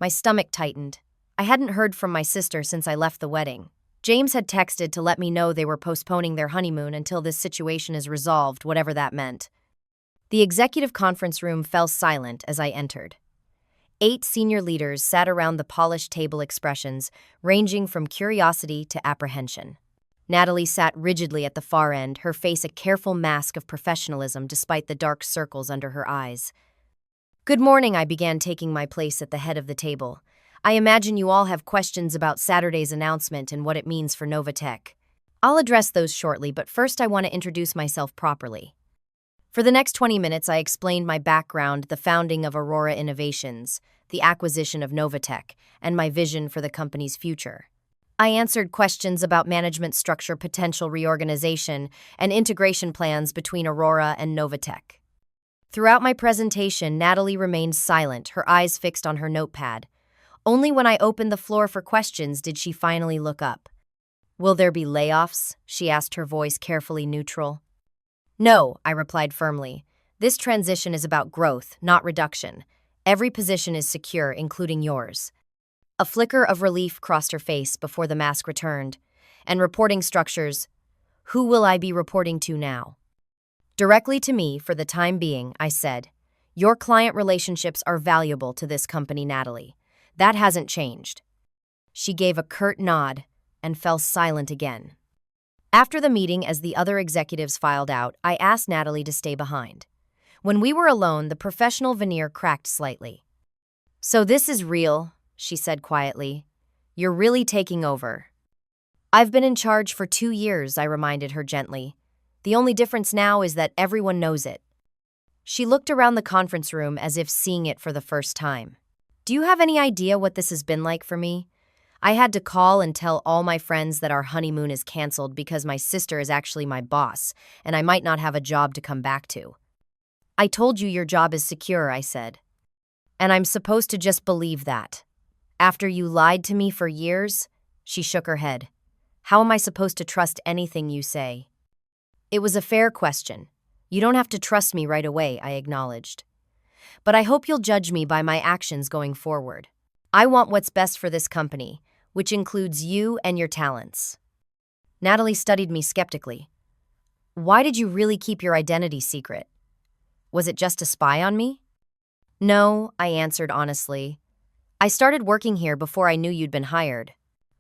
My stomach tightened. I hadn't heard from my sister since I left the wedding. James had texted to let me know they were postponing their honeymoon until this situation is resolved, whatever that meant. The executive conference room fell silent as I entered. 8 senior leaders sat around the polished table, expressions ranging from curiosity to apprehension. Natalie sat rigidly at the far end, her face a careful mask of professionalism despite the dark circles under her eyes. "Good morning," I began, taking my place at the head of the table. "I imagine you all have questions about Saturday's announcement and what it means for Novatech. I'll address those shortly, but first I want to introduce myself properly." For the next 20 minutes, I explained my background, the founding of Aurora Innovations, the acquisition of Novatech, and my vision for the company's future. I answered questions about management structure, potential reorganization, and integration plans between Aurora and Novatech. Throughout my presentation, Natalie remained silent, her eyes fixed on her notepad. Only when I opened the floor for questions did she finally look up. "Will there be layoffs?" she asked, her voice carefully neutral. "No," I replied firmly. "This transition is about growth, not reduction. Every position is secure, including yours." A flicker of relief crossed her face before the mask returned. "And reporting structures? Who will I be reporting to now?" "Directly to me for the time being," I said. "Your client relationships are valuable to this company, Natalie. That hasn't changed." She gave a curt nod and fell silent again. After the meeting, as the other executives filed out, I asked Natalie to stay behind. When we were alone, the professional veneer cracked slightly. "So this is real," she said quietly. "You're really taking over." "I've been in charge for 2 years," I reminded her gently. "The only difference now is that everyone knows it." She looked around the conference room as if seeing it for the first time. "Do you have any idea what this has been like for me? I had to call and tell all my friends that our honeymoon is canceled because my sister is actually my boss, and I might not have a job to come back to." "I told you your job is secure," I said. "And I'm supposed to just believe that? After you lied to me for years?" She shook her head. "How am I supposed to trust anything you say?" "It was a fair question. You don't have to trust me right away," I acknowledged. "But I hope you'll judge me by my actions going forward. I want what's best for this company, which includes you and your talents." Natalie studied me skeptically. "Why did you really keep your identity secret? Was it just to spy on me?" "No," I answered honestly. "I started working here before I knew you'd been hired.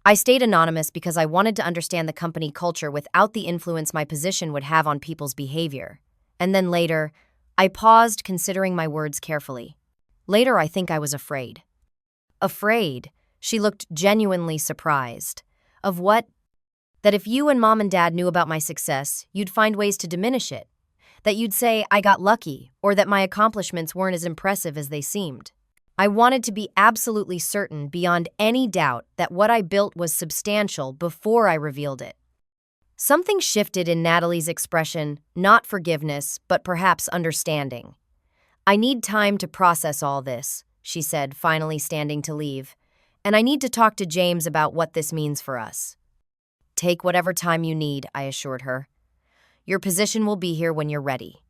I stayed anonymous because I wanted to understand the company culture without the influence my position would have on people's behavior. And then later, I paused, considering my words carefully. Later, I think I was afraid." "Afraid?" She looked genuinely surprised. "Of what?" "That if you and Mom and Dad knew about my success, you'd find ways to diminish it. That you'd say I got lucky, or that my accomplishments weren't as impressive as they seemed. I wanted to be absolutely certain, beyond any doubt, that what I built was substantial before I revealed it." Something shifted in Natalie's expression, not forgiveness, but perhaps understanding. "I need time to process all this," she said, finally standing to leave. "And I need to talk to James about what this means for us." "Take whatever time you need," I assured her. Your position will be here when you're ready."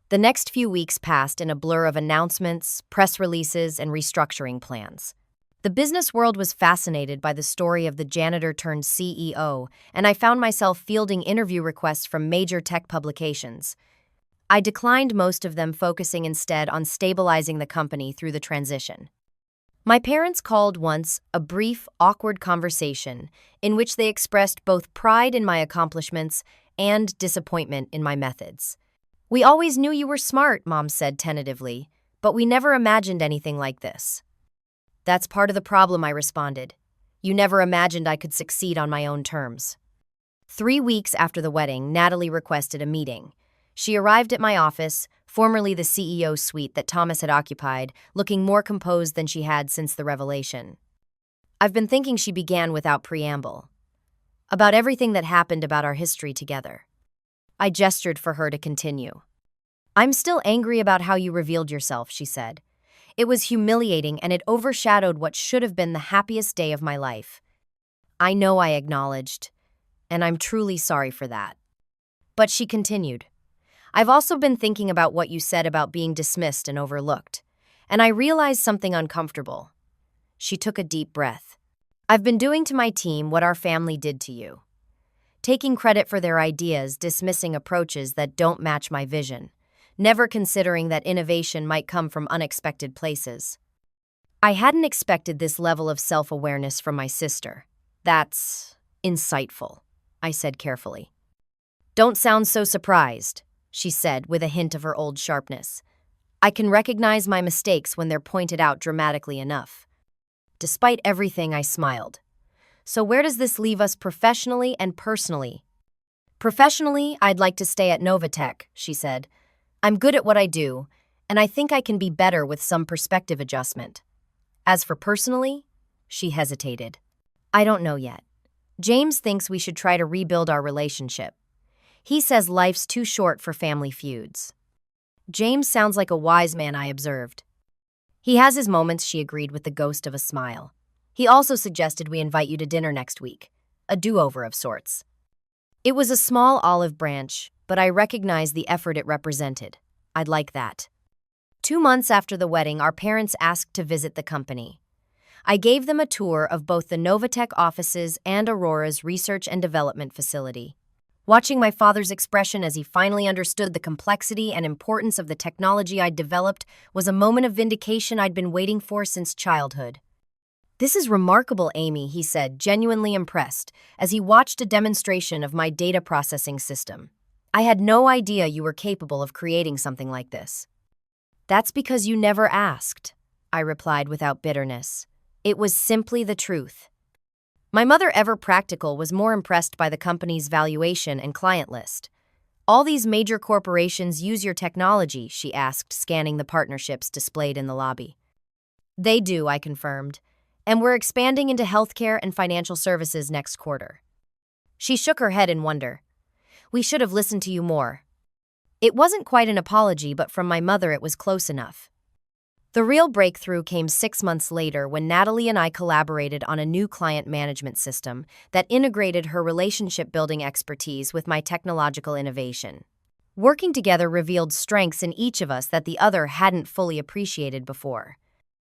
The next few weeks passed in a blur of announcements, press releases, and restructuring plans. The business world was fascinated by the story of the janitor turned CEO, and I found myself fielding interview requests from major tech publications. I declined most of them, focusing instead on stabilizing the company through the transition. My parents called once, a brief, awkward conversation in which they expressed both pride in my accomplishments and disappointment in my methods. "We always knew you were smart," Mom said tentatively, "but we never imagined anything like this." "That's part of the problem," I responded. "You never imagined I could succeed on my own terms." 3 weeks after the wedding, Natalie requested a meeting. She arrived at my office, formerly the CEO suite that Thomas had occupied, looking more composed than she had since the revelation. "I've been thinking," she began without preamble, "about everything that happened, about our history together." I gestured for her to continue. "I'm still angry about how you revealed yourself," she said. "It was humiliating, and it overshadowed what should have been the happiest day of my life." "I know," I acknowledged, "and I'm truly sorry for that." But she continued, "I've also been thinking about what you said about being dismissed and overlooked, and I realized something uncomfortable." She took a deep breath. "I've been doing to my team what our family did to you. Taking credit for their ideas, dismissing approaches that don't match my vision, never considering that innovation might come from unexpected places. I hadn't expected this level of self-awareness from my sister." "That's insightful," I said carefully. "Don't sound so surprised," she said with a hint of her old sharpness. "I can recognize my mistakes when they're pointed out dramatically enough." Despite everything, I smiled. "So where does this leave us professionally and personally?" "Professionally, I'd like to stay at Novatech," she said. "I'm good at what I do, and I think I can be better with some perspective adjustment. As for personally," she hesitated. "I don't know yet. James thinks we should try to rebuild our relationship. He says life's too short for family feuds." "James sounds like a wise man," I observed. "He has his moments," she agreed with the ghost of a smile. "He also suggested we invite you to dinner next week, a do-over of sorts." It was a small olive branch, but I recognized the effort it represented. I'd like that. 2 months after the wedding, our parents asked to visit the company. I gave them a tour of both the Novatech offices and Aurora's research and development facility. Watching my father's expression as he finally understood the complexity and importance of the technology I'd developed was a moment of vindication I'd been waiting for since childhood. "This is remarkable, Amy," he said, genuinely impressed, as he watched a demonstration of my data processing system. "I had no idea you were capable of creating something like this." "That's because you never asked," I replied without bitterness. It was simply the truth. My mother, ever practical, was more impressed by the company's valuation and client list. "All these major corporations use your technology?" she asked, scanning the partnerships displayed in the lobby. "They do," I confirmed, "and we're expanding into healthcare and financial services next quarter." She shook her head in wonder. "We should have listened to you more." It wasn't quite an apology, but from my mother it was close enough. The real breakthrough came 6 months later when Natalie and I collaborated on a new client management system that integrated her relationship-building expertise with my technological innovation. Working together revealed strengths in each of us that the other hadn't fully appreciated before.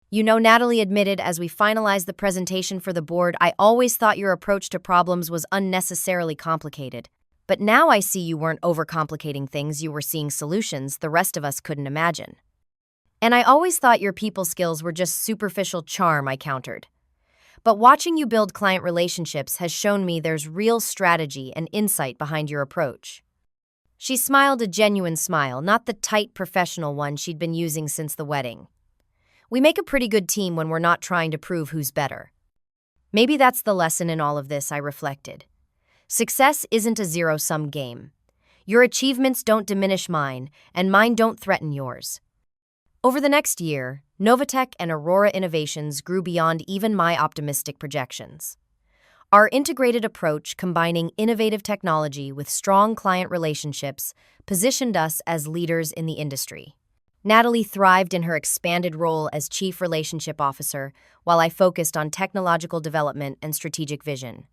"You know," Natalie admitted as we finalized the presentation for the board, "I always thought your approach to problems was unnecessarily complicated. But now I see you weren't overcomplicating things, you were seeing solutions the rest of us couldn't imagine." "And I always thought your people skills were just superficial charm," I countered. "But watching you build client relationships has shown me there's real strategy and insight behind your approach." She smiled, a genuine smile, not the tight professional one she'd been using since the wedding. "We make a pretty good team when we're not trying to prove who's better." Maybe that's the lesson in all of this, I reflected. Success isn't a zero-sum game. Your achievements don't diminish mine, and mine don't threaten yours. Over the next year, Novatech and Aurora Innovations grew beyond even my optimistic projections. Our integrated approach, combining innovative technology with strong client relationships, positioned us as leaders in the industry. Natalie thrived in her expanded role as Chief Relationship Officer, while I focused on technological development and strategic vision.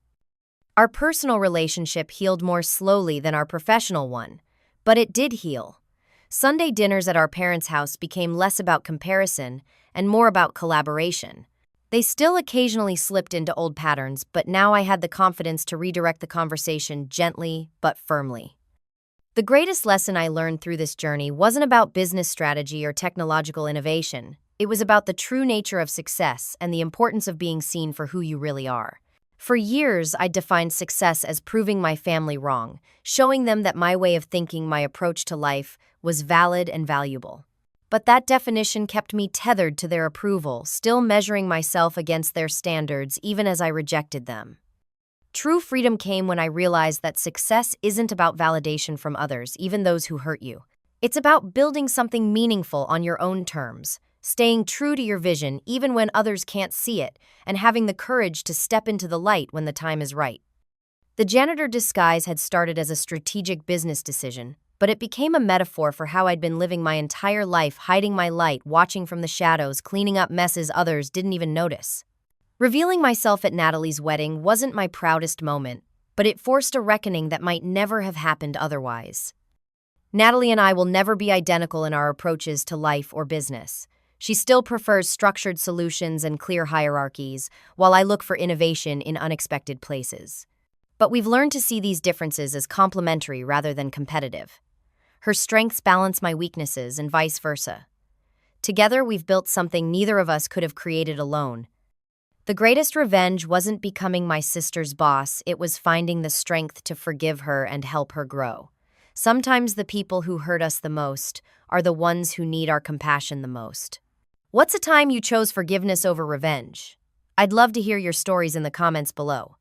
Our personal relationship healed more slowly than our professional one, but it did heal. Sunday dinners at our parents' house became less about comparison and more about collaboration. They still occasionally slipped into old patterns, but now I had the confidence to redirect the conversation gently but firmly. The greatest lesson I learned through this journey wasn't about business strategy or technological innovation. It was about the true nature of success and the importance of being seen for who you really are. For years, I defined success as proving my family wrong, showing them that my way of thinking, my approach to life, was valid and valuable. But that definition kept me tethered to their approval, still measuring myself against their standards even as I rejected them. True freedom came when I realized that success isn't about validation from others, even those who hurt you. It's about building something meaningful on your own terms, staying true to your vision even when others can't see it, and having the courage to step into the light when the time is right. The janitor disguise had started as a strategic business decision, but it became a metaphor for how I'd been living my entire life, hiding my light, watching from the shadows, cleaning up messes others didn't even notice. Revealing myself at Natalie's wedding wasn't my proudest moment, but it forced a reckoning that might never have happened otherwise. Natalie and I will never be identical in our approaches to life or business. She still prefers structured solutions and clear hierarchies, while I look for innovation in unexpected places. But we've learned to see these differences as complementary rather than competitive. Her strengths balance my weaknesses and vice versa. Together, we've built something neither of us could have created alone. The greatest revenge wasn't becoming my sister's boss, it was finding the strength to forgive her and help her grow. Sometimes the people who hurt us the most are the ones who need our compassion the most. What's a time you chose forgiveness over revenge? I'd love to hear your stories in the comments below.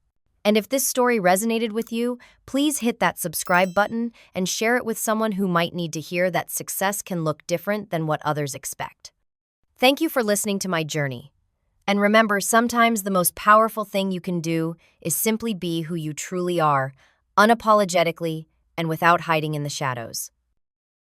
And if this story resonated with you, please hit that subscribe button and share it with someone who might need to hear that success can look different than what others expect. Thank you for listening to my journey. And remember, sometimes the most powerful thing you can do is simply be who you truly are, unapologetically and without hiding in the shadows.